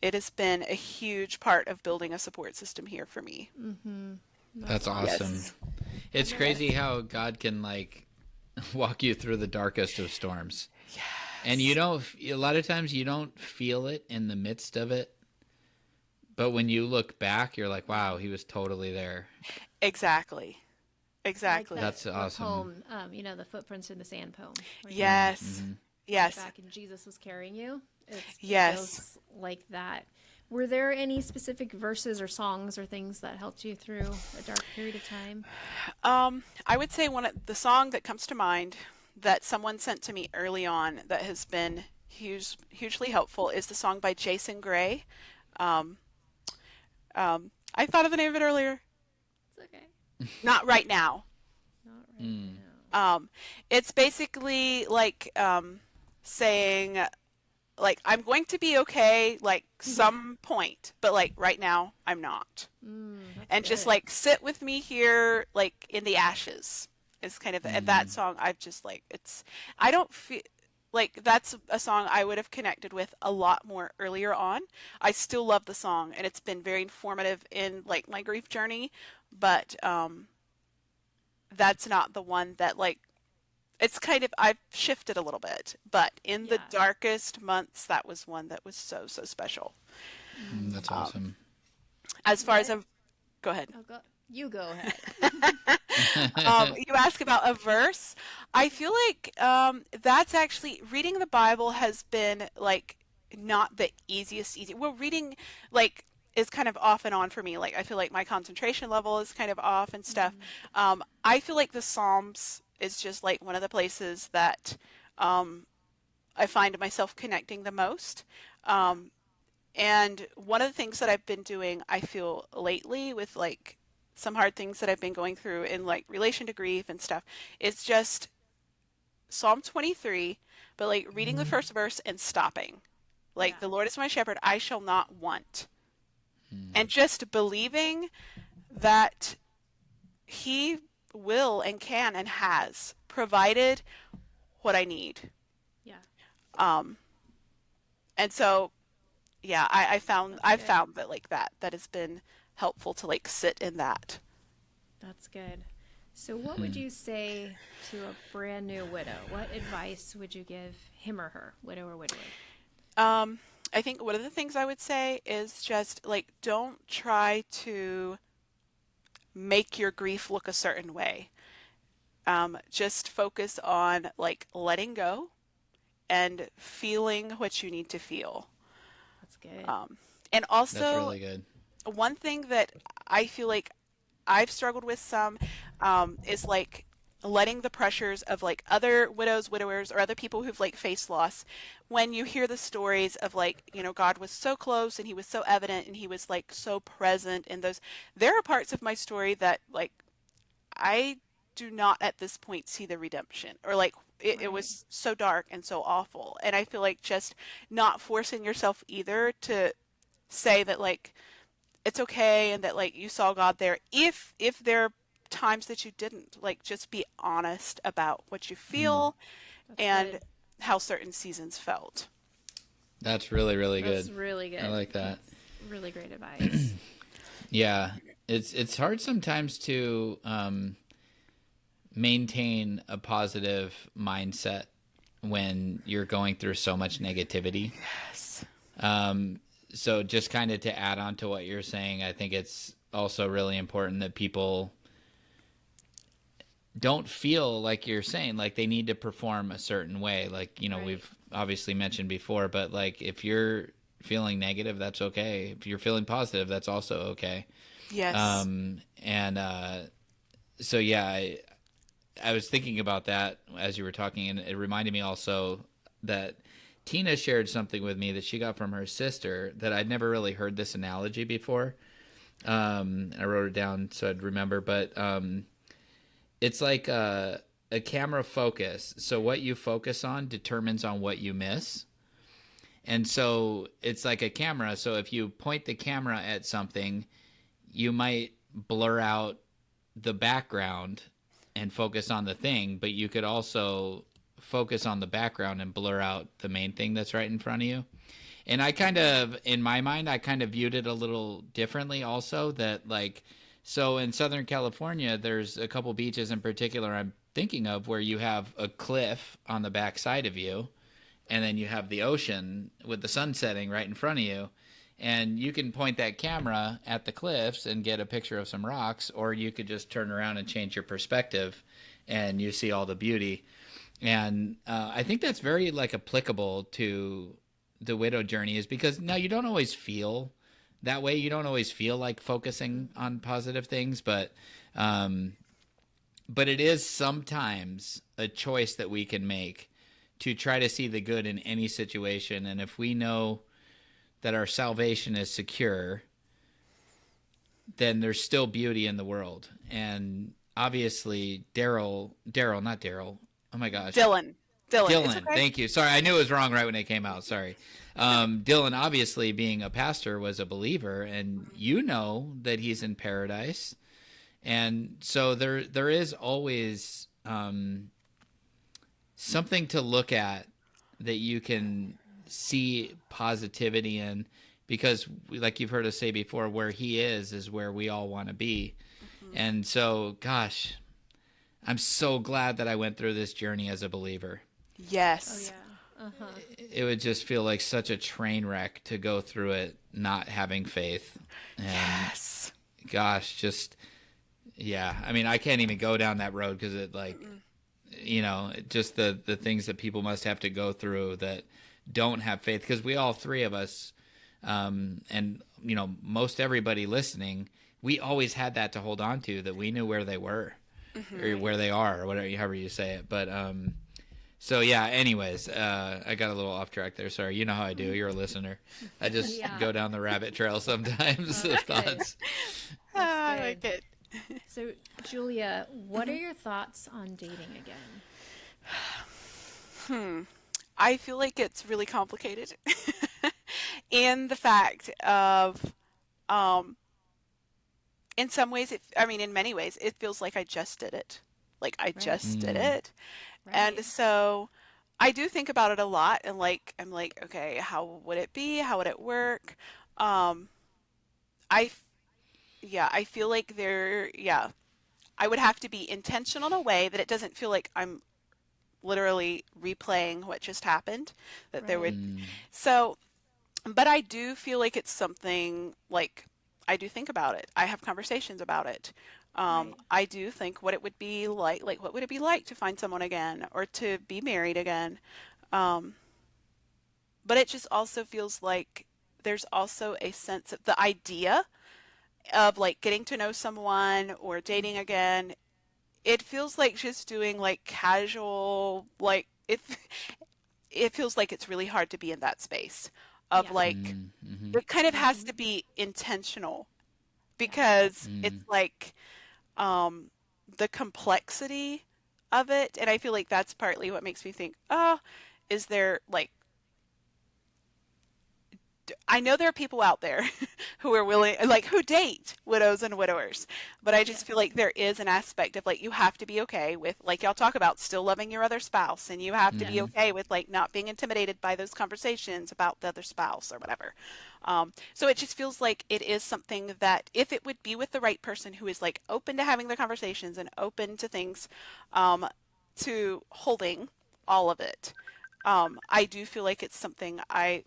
it has been a huge part of building a support system here for me. Mm-hmm. That's that's awesome. awesome. Yes. It's Yes. crazy how God can like walk you through the darkest of storms. And you Yes. don't, a lot of times you don't feel it in the midst of it. But when you look back, you're like, wow, he was totally there. Exactly. Like Exactly. that That's the awesome. poem, the footprints in the sand poem, where you Mm, Yes. hmm look Yes. back and Jesus was carrying you. It Yes. feels like that. Were there any specific verses or songs or things that helped you through a dark period of time? I would say the song that comes to mind that someone sent to me early on that has been hugely helpful is the song by Jason Gray. Um, I thought of the name of it earlier. It's okay. Not right now. Not right Mm. now. It's basically like saying like I'm going to be okay like Yeah. some point, but like right now I'm not. That's And just good. like sit with me here like in the ashes is kind of and that Mm. song I've just like it's I don't feel like that's a song I would have connected with a lot more earlier on. I still love the song and it's been very informative in like my grief journey, but that's not the one that like it's kind of I've shifted a little bit, but in the Yeah. darkest months that was one that was so special. That's Um, awesome. as far as What? I'm go ahead. Oh, go. You go ahead. You ask about a verse. I feel like that's actually reading the Bible has been like not the easy. Well, reading like is kind of off and on for me. Like I feel like my concentration level is kind of off and stuff. I feel like the Psalms is just like one of the places that um, I find myself connecting the most. Yeah. Um, and one of the things that I've been doing, I feel lately with like some hard things that I've been going through in like relation to grief and stuff, is just Psalm 23, but like reading the first verse and stopping. Like, Yeah. the Lord is my shepherd, I shall not want. Mm. And just believing that He will and can and has provided what I need. Yeah. Um, and so yeah, That's I've good. found that like that has been helpful to like sit in that. That's good. So, what would you say to a brand new widow? What advice would you give him or her, widow or widower? I think one of the things I would say is just like don't try to make your grief look a certain way. Just focus on like letting go and feeling what you need to feel. That's good. And That's also, really good. one thing that I feel like I've struggled with some is like letting the pressures of like other widows, widowers, or other people who've like faced loss. When you hear the stories of like, God was so close and he was so evident and he was like so present in those, there are parts of my story that like I do not at this point see the redemption or like it Right. was so dark and so awful. And I feel like just not forcing yourself either to say that like it's okay and that like you saw God there if there are times that you didn't like just be honest about what you Mm. feel That's and good. how certain seasons felt. That's really, really That's good. really I good. like that. That's really great advice. Yeah, it's hard sometimes to maintain a positive mindset when you're going through so much negativity. Yes. So just kind of to add on to what you're saying, I think it's also really important that people don't feel like you're saying like they need to perform a certain way. Like, Right. we've obviously mentioned before, but like if you're feeling negative, that's okay. If you're feeling positive, that's also okay. Yes. And so yeah, I was thinking about that as you were talking, and it reminded me also that Tina shared something with me that she got from her sister that I'd never really heard this analogy before. I wrote it down so I'd remember, but it's like a camera focus. So what you focus on determines on what you miss. And so it's like a camera. So if you point the camera at something, you might blur out the background and focus on the thing, but you could also focus on the background and blur out the main thing that's right in front of you. And I kind of, in my mind, I kind of viewed it a little differently also that like, so in Southern California, there's a couple beaches in particular I'm thinking of where you have a cliff on the back side of you, and then you have the ocean with the sun setting right in front of you. And you can point that camera at the cliffs and get a picture of some rocks, or you could just turn around and change your perspective and you see all the beauty. And I think that's very like applicable to the widow journey, is because now you don't always feel that way. You don't always feel like focusing on positive things, but but it is sometimes a choice that we can make to try to see the good in any situation. And if we know that our salvation is secure, then there's still beauty in the world. And obviously, not Daryl. Oh my gosh. Dylan. Dylan, Okay. thank you. Sorry, I knew it was wrong right when it came out. Sorry. Dylan, obviously, being a pastor, was a believer, and you know that he's in paradise. And so there is always something to look at that you can see positivity in, because, like you've heard us say before, where he is where we all want to be. Mm-hmm. And so, gosh, I'm so glad that I went through this journey as a believer. Yes. Oh, yeah. Uh-huh. It would just feel like such a train wreck to go through it not having faith. And Yes. gosh, just, yeah. I mean, I can't even go down that road because it, like, just the things that people must have to go through that don't have faith. Because we all three of us, and, most everybody listening, we always had that to hold on to, that we knew where they were, or where they are, or whatever, however you say it. But, so yeah, anyways, I got a little off track there. Sorry. You know how I do. You're a listener. I just go down the rabbit trail sometimes of thoughts. I like it. So, Julia, what are your thoughts on dating again? I feel like it's really complicated. In the fact of, in some ways, in many ways, it feels like I just did it. Like I just did it. Right. And so I do think about it a lot, and I'm like, okay, how would it be? How would it work? I feel like I would have to be intentional in a way that it doesn't feel like I'm literally replaying what just happened, that there would, so, but I do feel like it's something, like, I do think about it. I have conversations about it. I do think what it would be like what would it be like to find someone again, or to be married again? But it just also feels like there's also a sense of the idea of like getting to know someone or dating again. It feels like just doing like casual, like it feels like it's really hard to be in that space of like, it kind of has to be intentional, because it's like, the complexity of it. And I feel like that's partly what makes me think, oh, is there like, I know there are people out there who are willing, like, who date widows and widowers, but I just feel like there is an aspect of like, you have to be okay with, like y'all talk about, still loving your other spouse, and you have to be okay with like not being intimidated by those conversations about the other spouse or whatever. So it just feels like it is something that, if it would be with the right person who is like open to having the conversations and open to things, to holding all of it, I do feel like it's something I,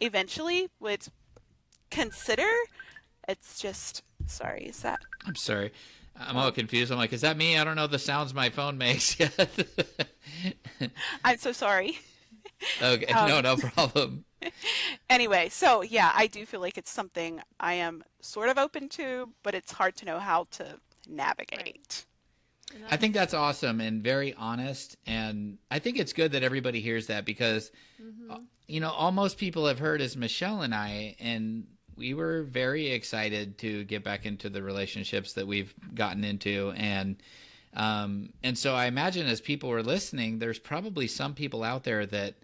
eventually would consider. It's just, sorry, is that? I'm sorry. I'm all confused. I'm like, is that me? I don't know the sounds my phone makes yet. I'm so sorry. Okay, no problem. Anyway, so yeah, I do feel like it's something I am sort of open to, but it's hard to know how to navigate. I think that's awesome and very honest. And I think it's good that everybody hears that, because, all most people have heard is Michelle and I, and we were very excited to get back into the relationships that we've gotten into. And so I imagine as people were listening, there's probably some people out there that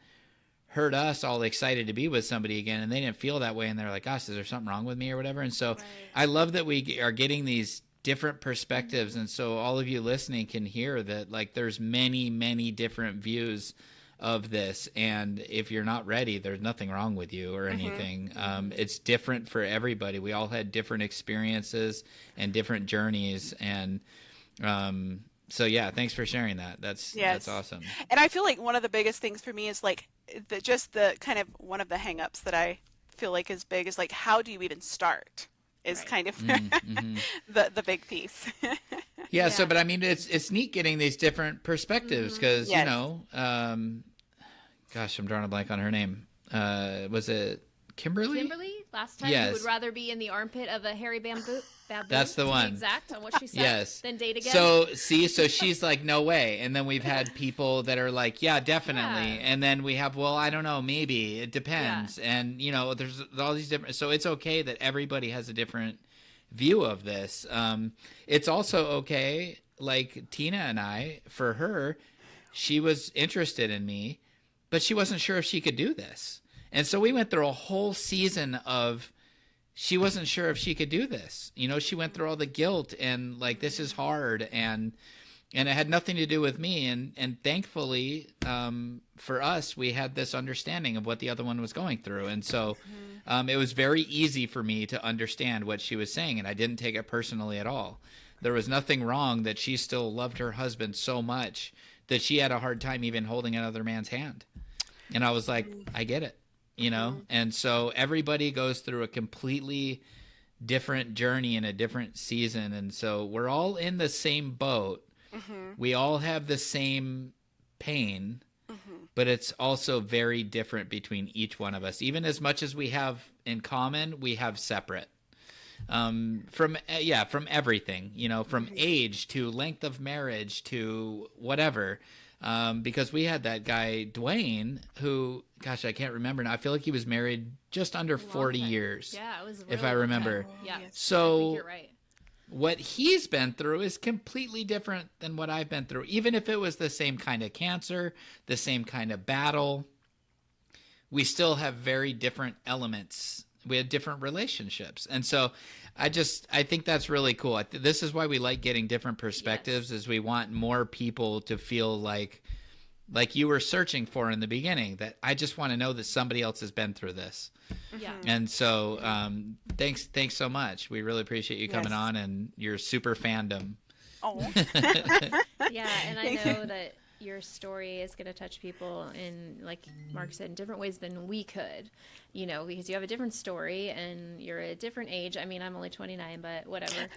heard us all excited to be with somebody again, and they didn't feel that way. And they're like, gosh, is there something wrong with me or whatever? And so I love that we are getting these different perspectives. And so all of you listening can hear that, like, there's many, many different views of this. And if you're not ready, there's nothing wrong with you or anything. It's different for everybody. We all had different experiences and different journeys. And, so yeah, thanks for sharing that. That's awesome. And I feel like one of the biggest things for me is like the kind of one of the hangups that I feel like is big is like, how do you even start? Is kind of the big piece. Yeah. So, but I mean, it's neat getting these different perspectives, because gosh, I'm drawing a blank on her name. Was it Kimberly? Kimberly last time? Yes. You would rather be in the armpit of a hairy baboon? That's the to be one. exact on what she said. Yes. Than date again. So she's like, no way. And then we've had people that are like, yeah, definitely. Yeah. And then we have, well, I don't know, maybe it depends. Yeah. And there's all these different. So it's okay that everybody has a different view of this. It's also okay, like Tina and I, for her, she was interested in me, but she wasn't sure if she could do this. And so we went through a whole season of she wasn't sure if she could do this. She went through all the guilt and like, this is hard. And it had nothing to do with me. And thankfully, for us, we had this understanding of what the other one was going through. And so it was very easy for me to understand what she was saying. And I didn't take it personally at all. There was nothing wrong that she still loved her husband so much that she had a hard time even holding another man's hand. And I was like, I get it. And so everybody goes through a completely different journey in a different season. And so we're all in the same boat. We all have the same pain, but it's also very different between each one of us. Even as much as we have in common, we have separate. From everything, from age to length of marriage to whatever. Because we had that guy, Dwayne, who, gosh, I can't remember now. I feel like he was married just under 40 years. Yeah, it was if I remember. Yeah. So I think you're right. What he's been through is completely different than what I've been through. Even if it was the same kind of cancer, the same kind of battle, we still have very different elements. We had different relationships. And so I think that's really cool. This is why we like getting different perspectives, is we want more people to feel like you were searching for in the beginning, that I just want to know that somebody else has been through this. Yeah. And so thanks so much. We really appreciate you coming on and your super fandom. Oh. Yeah, and I know that your story is going to touch people in, like Mark said, in different ways than we could, because you have a different story and you're a different age. I mean, I'm only 29, but whatever.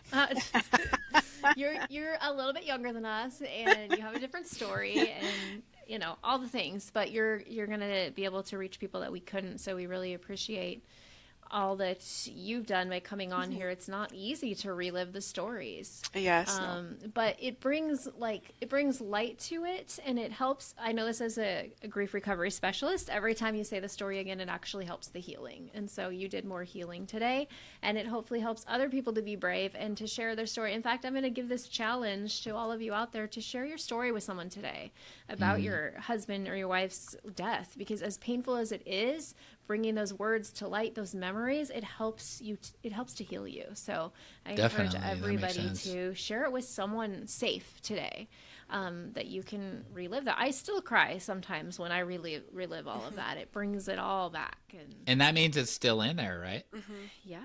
You're a little bit younger than us, and you have a different story, and all the things. But you're going to be able to reach people that we couldn't. So we really appreciate all that you've done by coming on here. It's not easy to relive the stories. Yes. But it brings light to it, and it helps. I know this as a grief recovery specialist. Every time you say the story again, it actually helps the healing. And so you did more healing today, and it hopefully helps other people to be brave and to share their story. In fact, I'm going to give this challenge to all of you out there to share your story with someone today about your husband or your wife's death, because as painful as it is, bringing those words to light, those memories, it helps to heal you. So I encourage everybody to share it with someone safe today, that you can relive that. I still cry sometimes when I relive all of that. It brings it all back. And that means it's still in there, right? Yeah.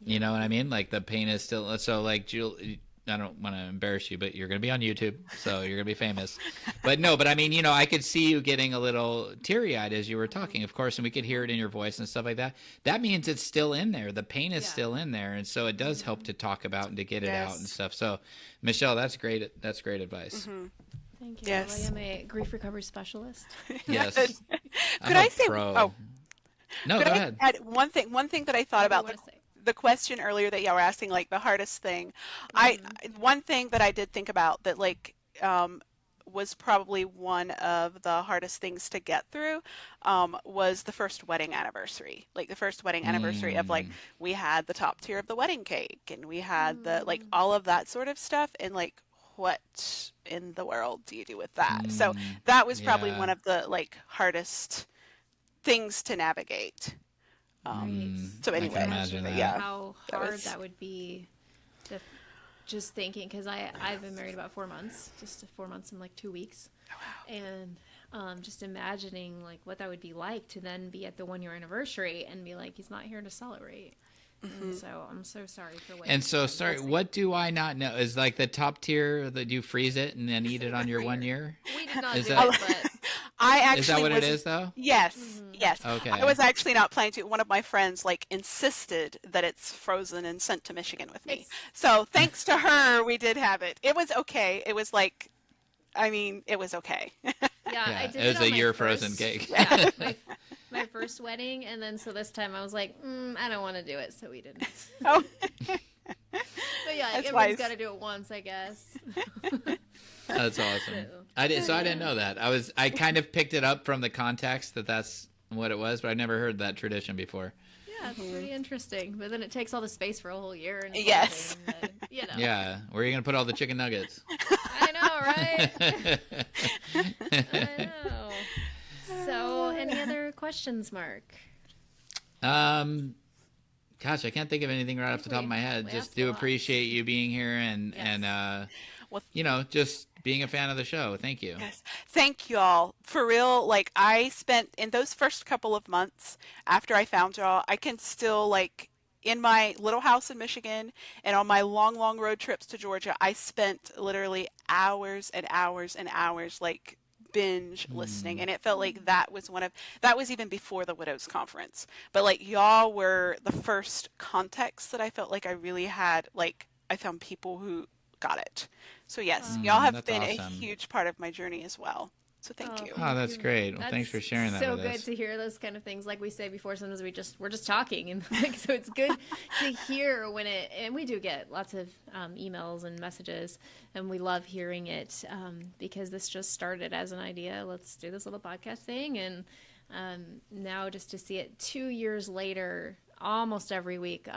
You know what I mean? Like the pain is still, so like Julie, I don't want to embarrass you, but you're going to be on YouTube, so you're going to be famous. But I mean, I could see you getting a little teary-eyed as you were talking, of course, and we could hear it in your voice and stuff like that. That means it's still in there. The pain is still in there, and so it does help to talk about and to get it out and stuff. So, Michelle, that's great. That's great advice. Thank you. Yes. I am a grief recovery specialist. Yes. Could I say? Pro. Oh, no, go ahead. Add one thing that I thought about the question earlier that y'all were asking, like the hardest thing. One thing that I did think about that was probably one of the hardest things to get through was the first wedding anniversary. Like the first wedding anniversary of we had the top tier of the wedding cake, and we had the all of that sort of stuff, and what in the world do you do with that? So that was probably one of the hardest things to navigate. So anyway, how hard that would be just thinking, because I've been married about 4 months, just 4 months and 2 weeks. Oh, wow. And just imagining what that would be like to then be at the 1 year anniversary and be like, he's not here to celebrate. And so I'm so sorry for what. And so sorry, what do I not know? Is the top tier that you freeze it and then eat it on your 1 year? We did not do it, but I actually is that what it is though? Yes, yes. Okay. I was actually not planning to. One of my friends insisted that it's frozen and sent to Michigan with me. So thanks to her, we did have it. It was okay. It was it was okay. Yeah, I did it was on a my year first- frozen cake. Yeah, my first wedding, and then so this time I was like, I don't want to do it, so we didn't. Oh, But yeah, That's everybody's wise. got to do it once, I guess. That's awesome. So- I didn't know that. I kind of picked it up from the context that's what it was, but I never heard that tradition before. Yeah, it's pretty interesting. But then it takes all the space for a whole year. And it's Yes. all thing that, you know. Yeah, where are you gonna put all the chicken nuggets? I know, right? I know. So, any other questions, Mark? Gosh, I can't think of anything right off the top of my head. We Just asked do a lot. appreciate you being here and Well, just being a fan of the show. Thank you. yes. Thank y'all. For real, like I spent in those first couple of months after I found y'all, I can still like in my little house in Michigan and on my long, long road trips to Georgia, I spent literally hours and hours and hours like binge listening, and it felt like that was even before the Widows Conference, but like y'all were the first context that I felt like I really had, like I found people who got it. So yes, y'all have that's been a awesome. huge part of my journey as well, so thank you. Oh, that's great. Well, thanks for sharing that so with good us. to hear those kind of things. Like we say before, sometimes we're just talking, and like, so it's good to hear when and we do get lots of emails and messages, and we love hearing it because this just started as an idea. Let's do this little podcast thing, and now just to see it 2 years later, almost every week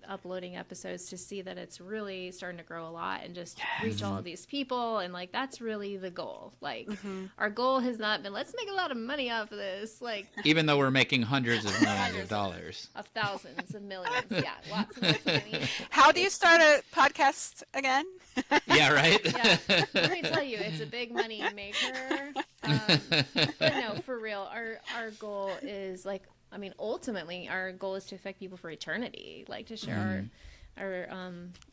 uploading episodes, to see that it's really starting to grow a lot and just reach all of these people, and like that's really the goal. Like our goal has not been let's make a lot of money off of this, like Even though we're making hundreds of millions of dollars. of thousands of millions, yeah, lots and lots of money. How do you start a podcast again? Yeah, right? Yeah, let me tell you, it's a big money maker. But no, for real, our goal is like, I mean, ultimately, our goal is to affect people for eternity, like to share our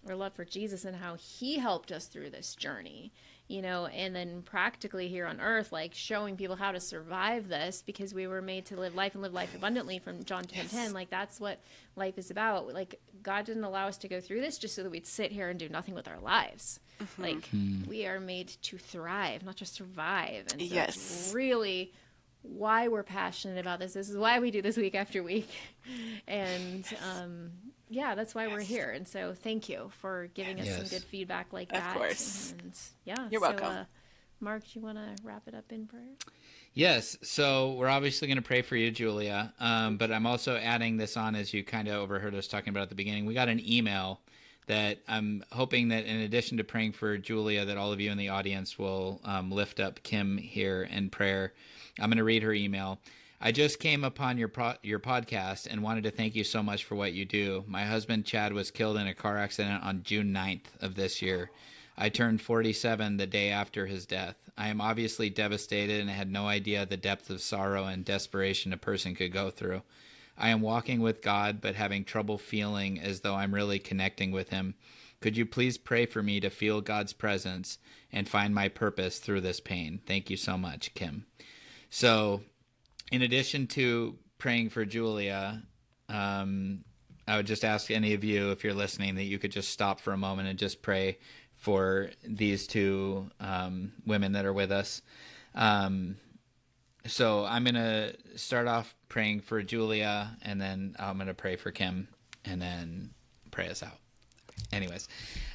love for Jesus and how He helped us through this journey, you know, and then practically here on earth, like showing people how to survive this, because we were made to live life and live life abundantly from John 10:10. Like that's what life is about. Like God didn't allow us to go through this just so that we'd sit here and do nothing with our lives. Like we are made to thrive, not just survive. And so it's really why we're passionate about this. This is why we do this week after week. And yeah, that's why we're here. And so thank you for giving us some good feedback like that. Of course. And yeah, You're welcome. Mark, do you want to wrap it up in prayer? Yes. So we're obviously going to pray for you, Julia. But I'm also adding this on, as you kind of overheard us talking about at the beginning. We got an email that I'm hoping that in addition to praying for Julia, that all of you in the audience will lift up Kim here in prayer. I'm going to read her email. I just came upon your podcast and wanted to thank you so much for what you do. My husband, Chad, was killed in a car accident on June 9th of this year. I turned 47 the day after his death. I am obviously devastated and had no idea the depth of sorrow and desperation a person could go through. I am walking with God, but having trouble feeling as though I'm really connecting with Him. Could you please pray for me to feel God's presence and find my purpose through this pain? Thank you so much, Kim. So, in addition to praying for Julia, I would just ask any of you, if you're listening, that you could just stop for a moment and just pray for these two women that are with us. So I'm going to start off praying for Julia, and then I'm going to pray for Kim, and then pray us out. Anyways,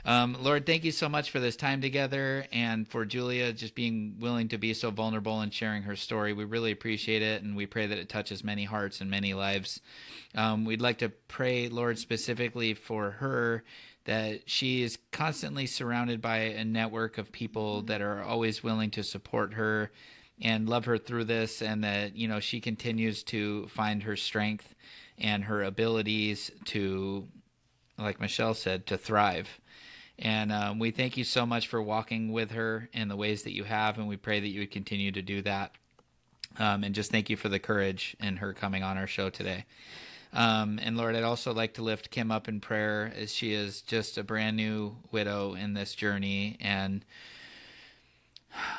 Lord, thank you so much for this time together, and for Julia just being willing to be so vulnerable and sharing her story. We really appreciate it, and we pray that it touches many hearts and many lives. We'd like to pray, Lord, specifically for her, that she is constantly surrounded by a network of people that are always willing to support her and love her through this, and that, you know, she continues to find her strength and her abilities to, like Michelle said, to thrive. And we thank you so much for walking with her in the ways that you have, and we pray that you would continue to do that. And just thank you for the courage in her coming on our show today. And Lord, I'd also like to lift Kim up in prayer, as she is just a brand new widow in this journey, and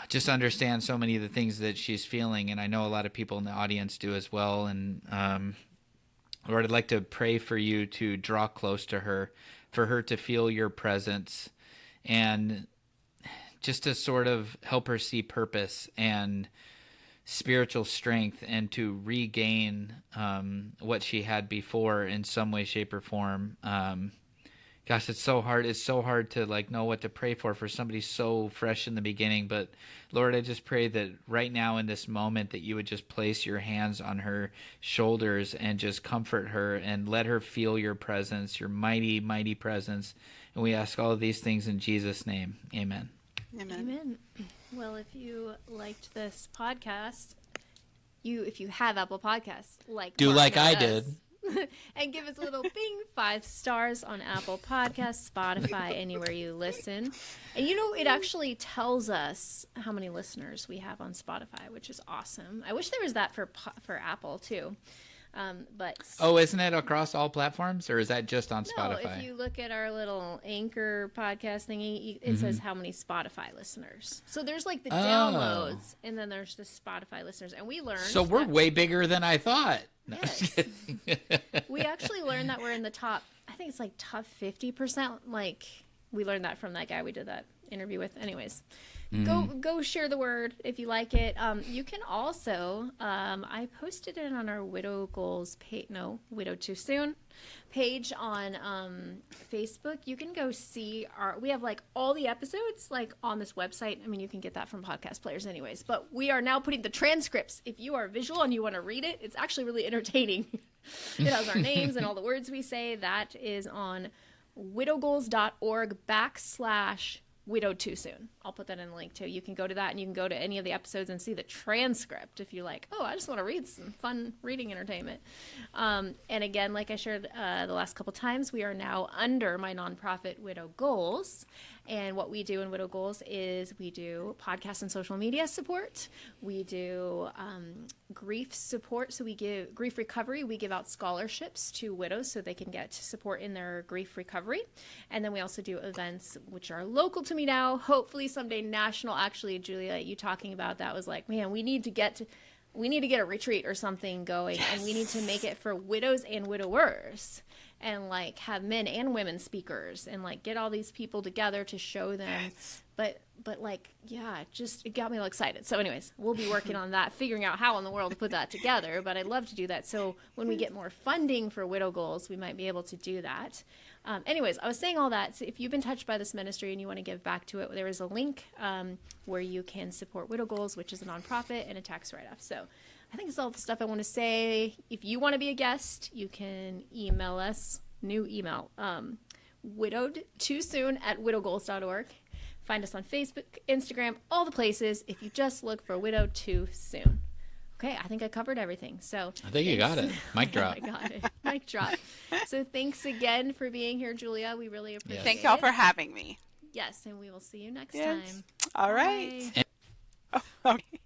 just understand so many of the things that she's feeling. And I know a lot of people in the audience do as well. And Lord, I'd like to pray for you to draw close to her, for her to feel your presence, and just to sort of help her see purpose and spiritual strength and to regain what she had before in some way, shape, or form. Gosh, it's so hard. It's so hard to like know what to pray for somebody so fresh in the beginning. But Lord, I just pray that right now in this moment that you would just place your hands on her shoulders and just comfort her and let her feel your presence, your mighty, mighty presence. And we ask all of these things in Jesus' name. Amen. Amen. Amen. Well, if you liked this podcast, if you have Apple Podcasts, do Mark like I does, did. and give us a little bing, 5 stars on Apple Podcasts, Spotify, anywhere you listen. And it actually tells us how many listeners we have on Spotify, which is awesome. I wish there was that for Apple too. But isn't it across all platforms, or is that just on Spotify? No, if you look at our little Anchor podcast thingy, it says how many Spotify listeners. So there's like the downloads, and then there's the Spotify listeners. And we learned. So we're way bigger than I thought. No, yes. We actually learned that we're in the top. I think it's like top 50%. Like we learned that from that guy we did that interview with. Anyways. Go share the word if you like it. You can also, I posted it on our Widow Goals page, Widow Too Soon page on Facebook. You can go see we have like all the episodes like on this website. I mean, you can get that from podcast players anyways, but we are now putting the transcripts. If you are visual and you want to read it, it's actually really entertaining. It has our names and all the words we say. That is on widowgoals.org/Widow Too Soon. I'll put that in the link too. You can go to that and you can go to any of the episodes and see the transcript if you're like, I just want to read some fun reading entertainment. And again, like I shared the last couple times, we are now under my nonprofit Widow Goals. And what we do in Widow Goals is we do podcast and social media support. We do grief support. So we give grief recovery. We give out scholarships to widows so they can get support in their grief recovery. And then we also do events which are local to me now. Hopefully someday national. Actually, Julia, you talking about that was like, man, we need to get a retreat or something going. Yes. And we need to make it for widows and widowers. And like have men and women speakers and like get all these people together to show them. Yes. But like, yeah, it got me all excited. So anyways, we'll be working on that, figuring out how in the world to put that together. But I'd love to do that. So when we get more funding for Widow Goals, we might be able to do that. Anyways, I was saying all that. So if you've been touched by this ministry and you want to give back to it, there is a link where you can support Widow Goals, which is a nonprofit and a tax write-off. So I think it's all the stuff I want to say. If you want to be a guest, you can email us. New email, widowedtoosoon@widowgoals.org. Find us on Facebook, Instagram, all the places. If you just look for Widow Too Soon. Okay, I think I covered everything. So I think you got it. Mic drop. I got it. Mic drop. So thanks again for being here, Julia. We really appreciate it. Thank y'all for having me. Yes, and we will see you next time. All right. Bye. Oh, okay.